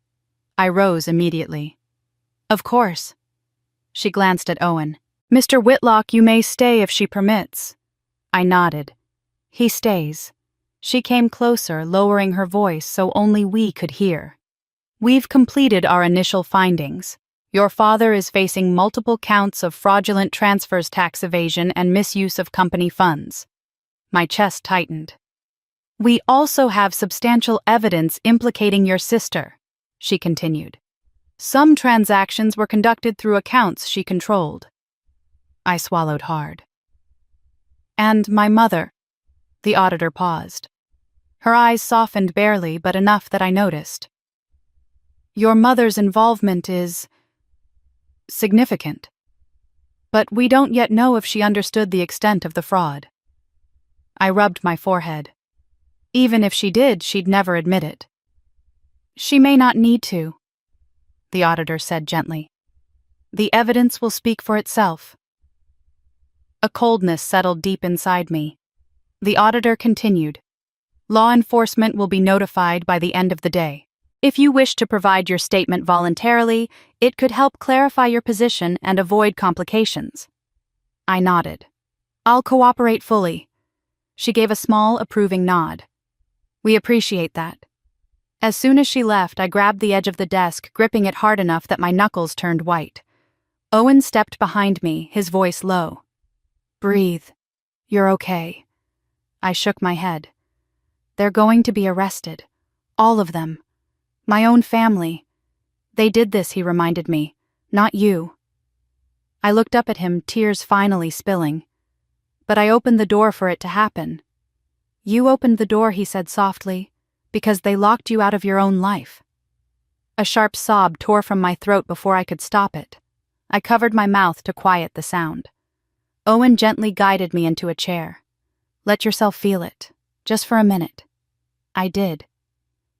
I rose immediately. Of course. She glanced at Owen. Mr. Whitlock, you may stay if she permits. I nodded. He stays. She came closer, lowering her voice so only we could hear. We've completed our initial findings. Your father is facing multiple counts of fraudulent transfers, tax evasion, and misuse of company funds. My chest tightened. We also have substantial evidence implicating your sister, she continued. Some transactions were conducted through accounts she controlled. I swallowed hard. And my mother. The auditor paused. Her eyes softened barely, but enough that I noticed. Your mother's involvement is significant. But we don't yet know if she understood the extent of the fraud. I rubbed my forehead. Even if she did, she'd never admit it. She may not need to, the auditor said gently. The evidence will speak for itself. A coldness settled deep inside me. The auditor continued. Law enforcement will be notified by the end of the day. If you wish to provide your statement voluntarily, it could help clarify your position and avoid complications. I nodded. I'll cooperate fully. She gave a small, approving nod. We appreciate that. As soon as she left, I grabbed the edge of the desk, gripping it hard enough that my knuckles turned white. Owen stepped behind me, his voice low. Breathe. You're okay. I shook my head. They're going to be arrested. All of them. My own family. They did this, he reminded me. Not you. I looked up at him, tears finally spilling. But I opened the door for it to happen. You opened the door, he said softly, because they locked you out of your own life. A sharp sob tore from my throat before I could stop it. I covered my mouth to quiet the sound. Owen gently guided me into a chair. Let yourself feel it, just for a minute. I did.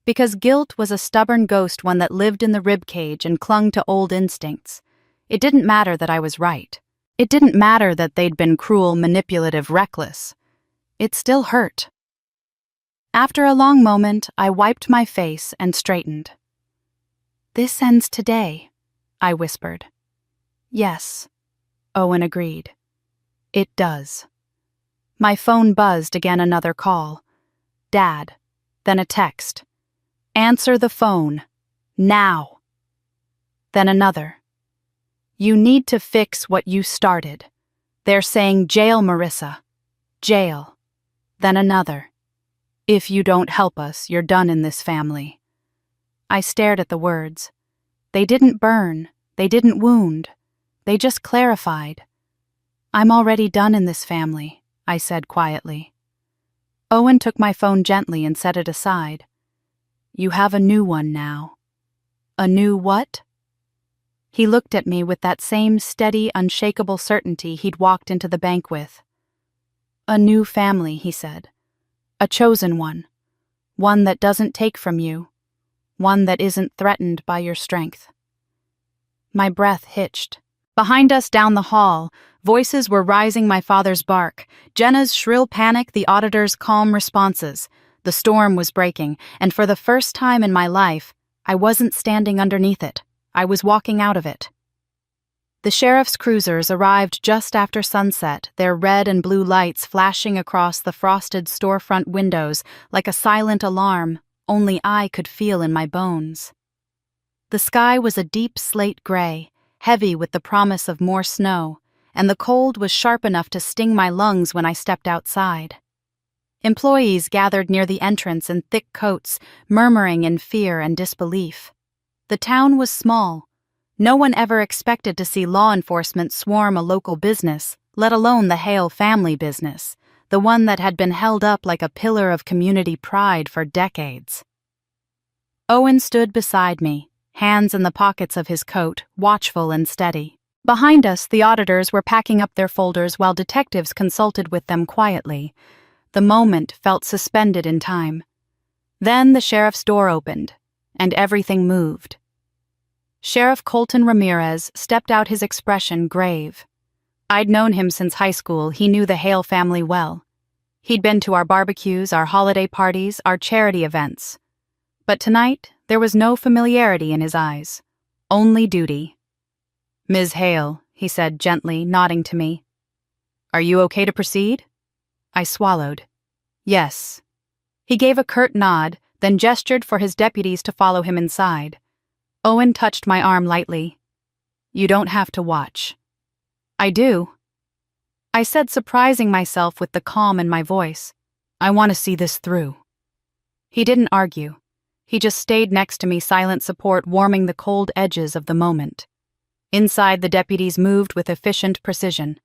Because guilt was a stubborn ghost, one that lived in the ribcage and clung to old instincts. It didn't matter that I was right. It didn't matter that they'd been cruel, manipulative, reckless. It still hurt. After a long moment, I wiped my face and straightened. This ends today, I whispered. Yes, Owen agreed. It does. My phone buzzed again, another call. Dad, then a text. Answer the phone. Now. Then another. You need to fix what you started. They're saying jail Marissa. Jail. Then another. If you don't help us, you're done in this family. I stared at the words. They didn't burn. They didn't wound. They just clarified. I'm already done in this family, I said quietly. Owen took my phone gently and set it aside. You have a new one now. A new what? He looked at me with that same steady, unshakable certainty he'd walked into the bank with. A new family, he said. A chosen one. One that doesn't take from you. One that isn't threatened by your strength. My breath hitched. Behind us down the hall, voices were rising, my father's bark, Jenna's shrill panic, the auditor's calm responses. The storm was breaking, and for the first time in my life, I wasn't standing underneath it. I was walking out of it. The sheriff's cruisers arrived just after sunset, their red and blue lights flashing across the frosted storefront windows like a silent alarm only I could feel in my bones. The sky was a deep slate gray, heavy with the promise of more snow, and the cold was sharp enough to sting my lungs when I stepped outside. Employees gathered near the entrance in thick coats, murmuring in fear and disbelief. The town was small. No one ever expected to see law enforcement swarm a local business, let alone the Hale family business, the one that had been held up like a pillar of community pride for decades. Owen stood beside me, hands in the pockets of his coat, watchful and steady. Behind us, the auditors were packing up their folders while detectives consulted with them quietly. The moment felt suspended in time. Then the sheriff's door opened, and everything moved. Sheriff Colton Ramirez stepped out, his expression grave. I'd known him since high school. He knew the Hale family well. He'd been to our barbecues, our holiday parties, our charity events. But tonight, there was no familiarity in his eyes, only duty. "Ms. Hale," he said gently, nodding to me. "Are you okay to proceed?" I swallowed. "Yes." He gave a curt nod, then gestured for his deputies to follow him inside. Owen touched my arm lightly. "You don't have to watch." "I do," I said, surprising myself with the calm in my voice. "I want to see this through." He didn't argue. He just stayed next to me, silent support warming the cold edges of the moment. Inside, the deputies moved with efficient precision.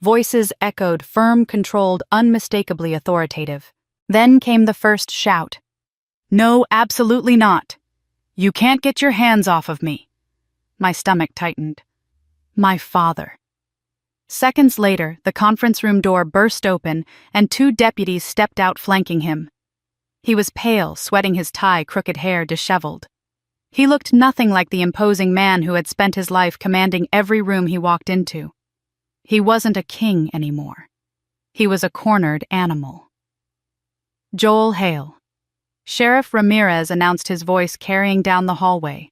Voices echoed, firm, controlled, unmistakably authoritative. Then came the first shout. "No, absolutely not. You can't get your hands off of me." My stomach tightened. My father. Seconds later, the conference room door burst open and 2 deputies stepped out, flanking him. He was pale, sweating, his tie, crooked hair disheveled. He looked nothing like the imposing man who had spent his life commanding every room he walked into. He wasn't a king anymore. He was a cornered animal. "Joel Hale." Sheriff Ramirez announced, his voice carrying down the hallway.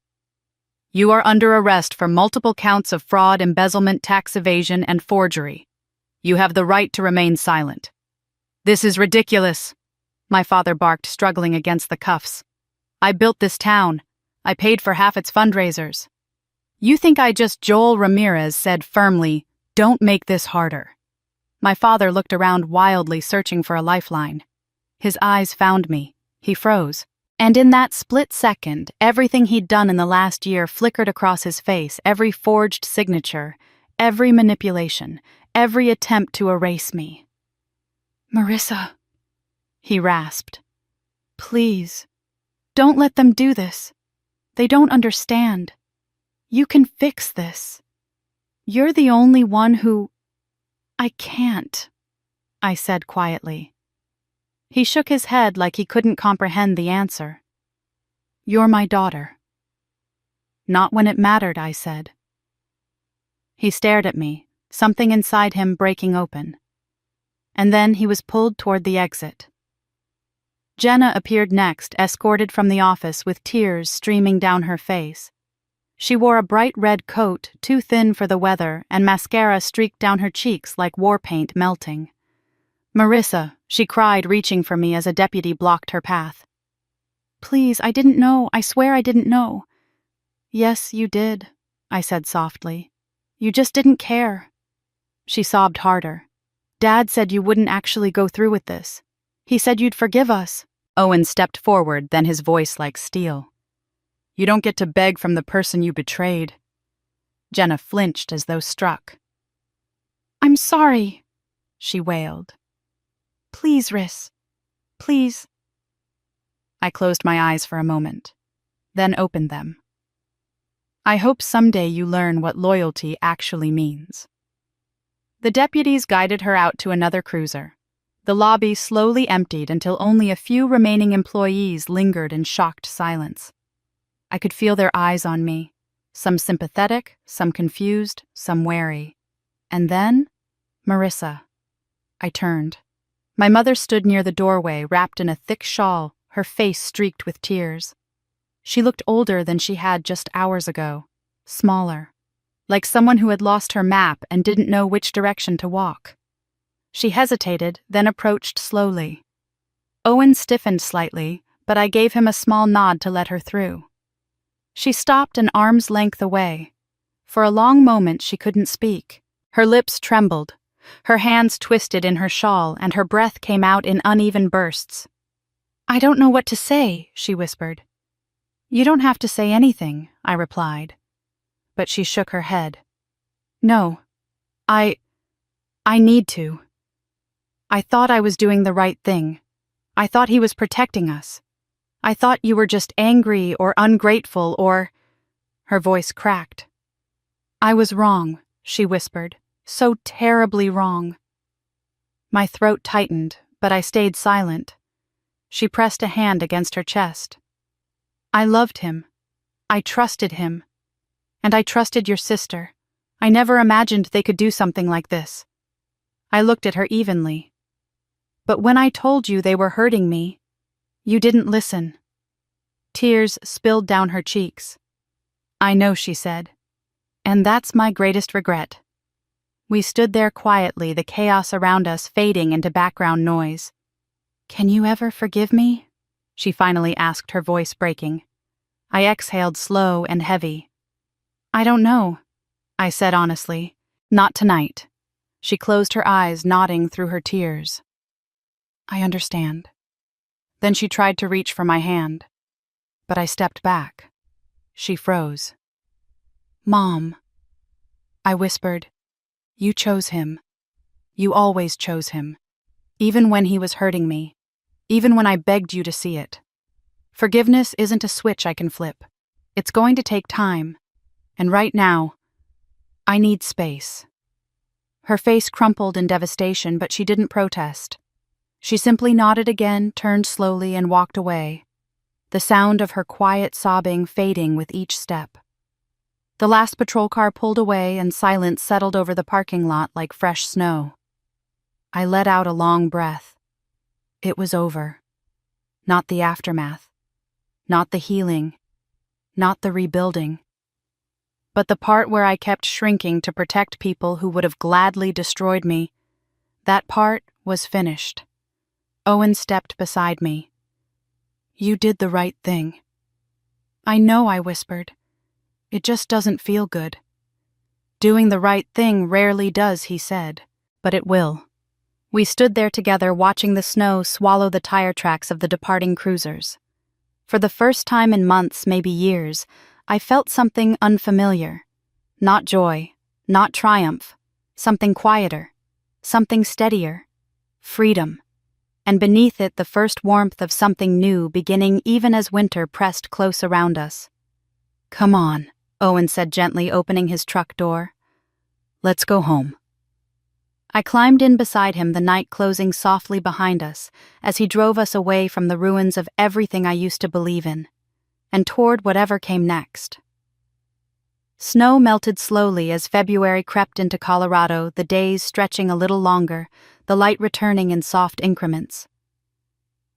"You are under arrest for multiple counts of fraud, embezzlement, tax evasion, and forgery. You have the right to remain silent." "This is ridiculous," my father barked, struggling against the cuffs. "I built this town. I paid for half its fundraisers." "You think I just—" Joel Ramirez said firmly, "Don't make this harder." My father looked around wildly, searching for a lifeline. His eyes found me. He froze. And in that split second, everything he'd done in the last year flickered across his face, every forged signature, every manipulation, every attempt to erase me. "Marissa," he rasped. "Please, don't let them do this. They don't understand. You can fix this. You're the only one who—" "I can't," I said quietly. He shook his head like he couldn't comprehend the answer. "You're my daughter." "Not when it mattered," I said. He stared at me, something inside him breaking open. And then he was pulled toward the exit. Jenna appeared next, escorted from the office with tears streaming down her face. She wore a bright red coat, too thin for the weather, and mascara streaked down her cheeks like war paint melting. "Marissa," she cried, reaching for me as a deputy blocked her path. "Please, I didn't know. I swear I didn't know." "Yes, you did," I said softly. "You just didn't care." She sobbed harder. "Dad said you wouldn't actually go through with this. He said you'd forgive us." Owen stepped forward, then his voice like steel. "You don't get to beg from the person you betrayed." Jenna flinched as though struck. "I'm sorry," she wailed. "Please, Riss. Please." I closed my eyes for a moment, then opened them. "I hope someday you learn what loyalty actually means." The deputies guided her out to another cruiser. The lobby slowly emptied until only a few remaining employees lingered in shocked silence. I could feel their eyes on me, some sympathetic, some confused, some wary. And then, Marissa. I turned. My mother stood near the doorway, wrapped in a thick shawl, her face streaked with tears. She looked older than she had just hours ago, smaller. like someone who had lost her map and didn't know which direction to walk. She hesitated, then approached slowly. Owen stiffened slightly, but I gave him a small nod to let her through. She stopped an arm's length away. For a long moment she couldn't speak. Her lips trembled. Her hands twisted in her shawl, and her breath came out in uneven bursts. "I don't know what to say," she whispered. "You don't have to say anything," I replied. But she shook her head. "No, I need to. I thought I was doing the right thing. I thought he was protecting us. I thought you were just angry or ungrateful or—" Her voice cracked. "I was wrong," she whispered. "So terribly wrong." My throat tightened, but I stayed silent. She pressed a hand against her chest. "I loved him. I trusted him. And I trusted your sister. I never imagined they could do something like this." I looked at her evenly. "But when I told you they were hurting me, you didn't listen." Tears spilled down her cheeks. "I know," she said. "And that's my greatest regret." We stood there quietly, the chaos around us fading into background noise. "Can you ever forgive me?" she finally asked, her voice breaking. I exhaled slow and heavy. "I don't know," I said honestly. "Not tonight." She closed her eyes, nodding through her tears. "I understand." Then she tried to reach for my hand, but I stepped back. She froze. "Mom," I whispered, "you chose him. You always chose him. Even when he was hurting me. Even when I begged you to see it. Forgiveness isn't a switch I can flip. It's going to take time. And right now, I need space." Her face crumpled in devastation, but she didn't protest. She simply nodded again, turned slowly, and walked away, the sound of her quiet sobbing fading with each step. The last patrol car pulled away, and silence settled over the parking lot like fresh snow. I let out a long breath. It was over. Not the aftermath. Not the healing. Not the rebuilding. But the part where I kept shrinking to protect people who would have gladly destroyed me, that part was finished. Owen stepped beside me. "You did the right thing." "I know," I whispered. "It just doesn't feel good." "Doing the right thing rarely does," he said, "but it will." We stood there together, watching the snow swallow the tire tracks of the departing cruisers. For the first time in months, maybe years, I felt something unfamiliar. Not joy, not triumph, something quieter, something steadier. Freedom. And beneath it the first warmth of something new beginning even as winter pressed close around us. "Come on," Owen said gently, opening his truck door. "Let's go home." I climbed in beside him, the night closing softly behind us, as he drove us away from the ruins of everything I used to believe in, and toward whatever came next. Snow melted slowly as February crept into Colorado, the days stretching a little longer, the light returning in soft increments.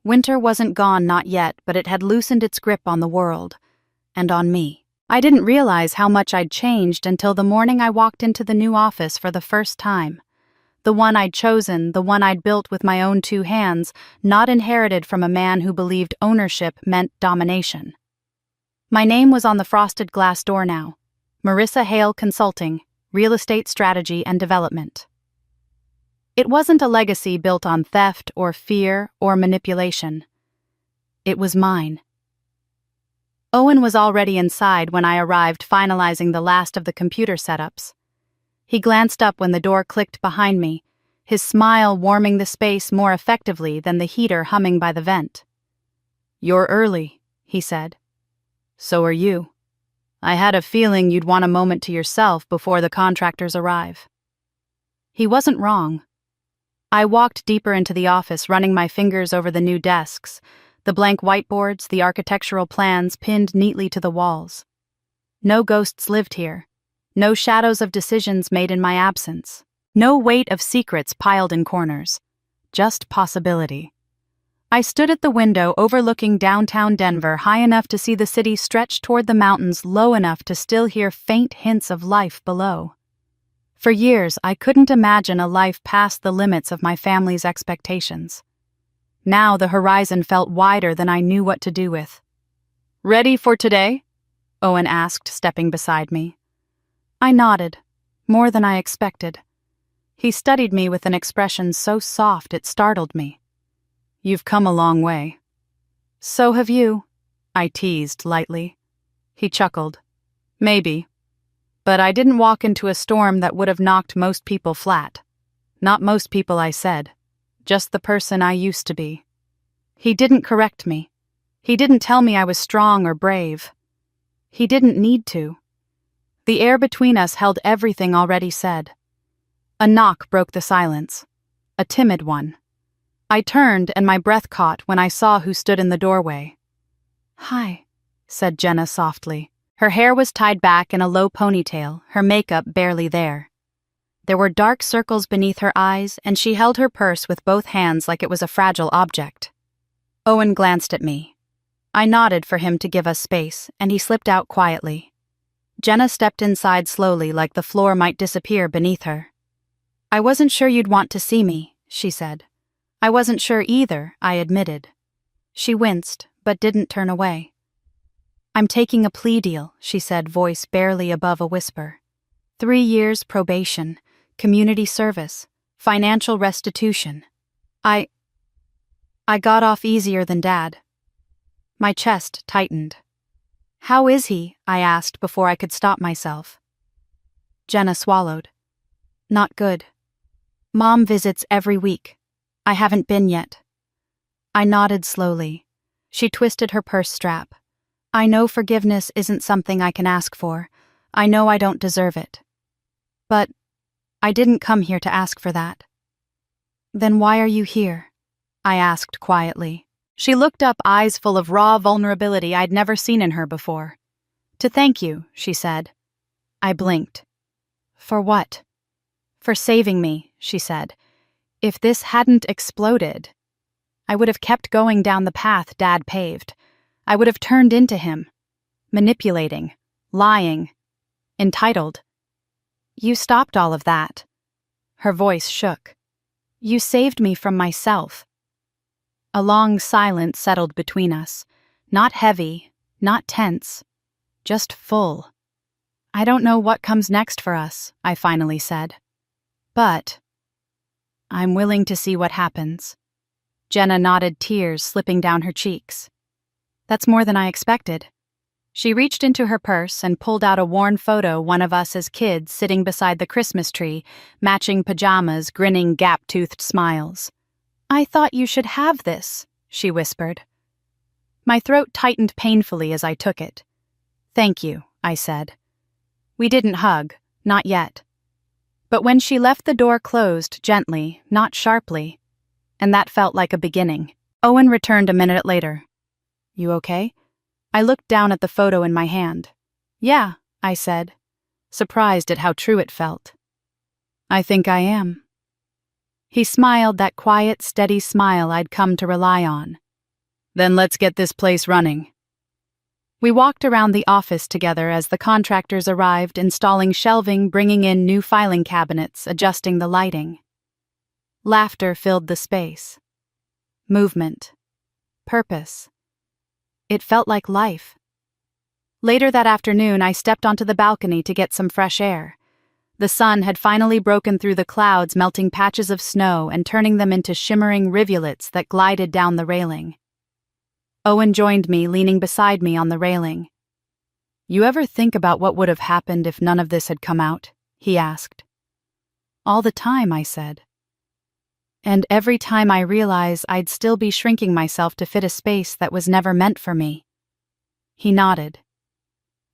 Winter wasn't gone, not yet, but it had loosened its grip on the world, and on me. I didn't realize how much I'd changed until the morning I walked into the new office for the first time. The one I'd chosen, the one I'd built with my own 2 hands, not inherited from a man who believed ownership meant domination. My name was on the frosted glass door now. Marissa Hale Consulting, Real Estate Strategy and Development. It wasn't a legacy built on theft or fear or manipulation. It was mine. Owen was already inside when I arrived, finalizing the last of the computer setups. He glanced up when the door clicked behind me, his smile warming the space more effectively than the heater humming by the vent. "You're early," he said. "So are you. I had a feeling you'd want a moment to yourself before the contractors arrive." He wasn't wrong. I walked deeper into the office, running my fingers over the new desks, the blank whiteboards, the architectural plans pinned neatly to the walls. No ghosts lived here. No shadows of decisions made in my absence. No weight of secrets piled in corners. Just possibility. I stood at the window overlooking downtown Denver, high enough to see the city stretch toward the mountains, low enough to still hear faint hints of life below. For years, I couldn't imagine a life past the limits of my family's expectations. Now the horizon felt wider than I knew what to do with. "Ready for today?" Owen asked, stepping beside me. I nodded, more than I expected. He studied me with an expression so soft it startled me. "You've come a long way." "So have you," I teased lightly. He chuckled. "Maybe. But I didn't walk into a storm that would have knocked most people flat. Not most people," I said. "Just the person I used to be." He didn't correct me. He didn't tell me I was strong or brave. He didn't need to. The air between us held everything already said. A knock broke the silence. A timid one. I turned and my breath caught when I saw who stood in the doorway. "Hi," said Jenna softly. Her hair was tied back in a low ponytail, her makeup barely there. There were dark circles beneath her eyes, and she held her purse with both hands like it was a fragile object. Owen glanced at me. I nodded for him to give us space, and he slipped out quietly. Jenna stepped inside slowly, like the floor might disappear beneath her. "I wasn't sure you'd want to see me," she said. "I wasn't sure either," I admitted. She winced, but didn't turn away. "I'm taking a plea deal," she said, voice barely above a whisper. 3 years probation, community service, financial restitution. I got off easier than Dad." My chest tightened. "How is he?" I asked before I could stop myself. Jenna swallowed. "Not good. Mom visits every week. I haven't been yet." I nodded slowly. She twisted her purse strap. "I know forgiveness isn't something I can ask for. I know I don't deserve it. But I didn't come here to ask for that." "Then why are you here?" I asked quietly. She looked up, eyes full of raw vulnerability I'd never seen in her before. "To thank you," she said. I blinked. "For what?" "For saving me," she said. "If this hadn't exploded, I would have kept going down the path Dad paved. I would have turned into him. Manipulating, lying, entitled. You stopped all of that." Her voice shook. "You saved me from myself." A long silence settled between us. Not heavy, not tense, just full. "I don't know what comes next for us," I finally said. "But I'm willing to see what happens." Jenna nodded, tears slipping down her cheeks. "That's more than I expected." She reached into her purse and pulled out a worn photo, one of us as kids sitting beside the Christmas tree, matching pajamas, grinning gap-toothed smiles. "I thought you should have this," she whispered. My throat tightened painfully as I took it. "Thank you," I said. We didn't hug, not yet. But when she left, the door closed gently, not sharply, and that felt like a beginning. Owen returned a minute later. "You okay?" I looked down at the photo in my hand. "Yeah," I said, surprised at how true it felt. "I think I am." He smiled, that quiet, steady smile I'd come to rely on. "Then let's get this place running." We walked around the office together as the contractors arrived, installing shelving, bringing in new filing cabinets, adjusting the lighting. Laughter filled the space. Movement. Purpose. It felt like life. Later that afternoon, I stepped onto the balcony to get some fresh air. The sun had finally broken through the clouds, melting patches of snow and turning them into shimmering rivulets that glided down the railing. Owen joined me, leaning beside me on the railing. "You ever think about what would have happened if none of this had come out?" he asked. "All the time," I said. "And every time I realize I'd still be shrinking myself to fit a space that was never meant for me." He nodded.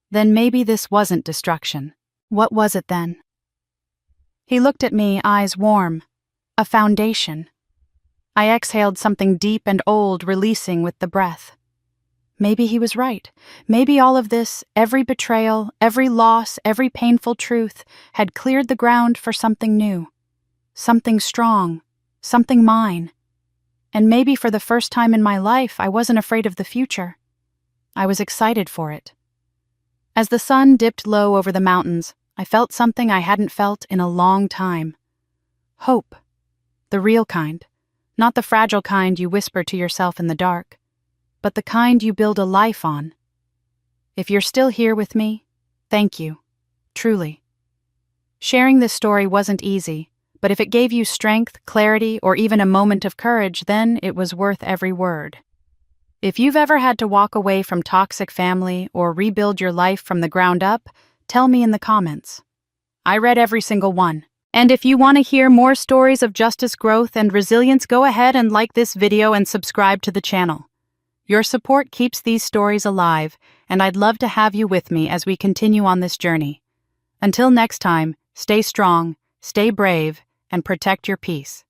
"Then maybe this wasn't destruction. What was it then?" He looked at me, eyes warm. "A foundation." I exhaled something deep and old, releasing with the breath. Maybe he was right. Maybe all of this, every betrayal, every loss, every painful truth, had cleared the ground for something new. Something strong. Something mine. And maybe for the first time in my life, I wasn't afraid of the future. I was excited for it. As the sun dipped low over the mountains, I felt something I hadn't felt in a long time. Hope. The real kind. Not the fragile kind you whisper to yourself in the dark, but the kind you build a life on. If you're still here with me, thank you. Truly. Sharing this story wasn't easy, but if it gave you strength, clarity, or even a moment of courage, then it was worth every word. If you've ever had to walk away from toxic family or rebuild your life from the ground up, tell me in the comments. I read every single one. And if you want to hear more stories of justice, growth, and resilience, go ahead and like this video and subscribe to the channel. Your support keeps these stories alive, and I'd love to have you with me as we continue on this journey. Until next time, stay strong, stay brave, and protect your peace.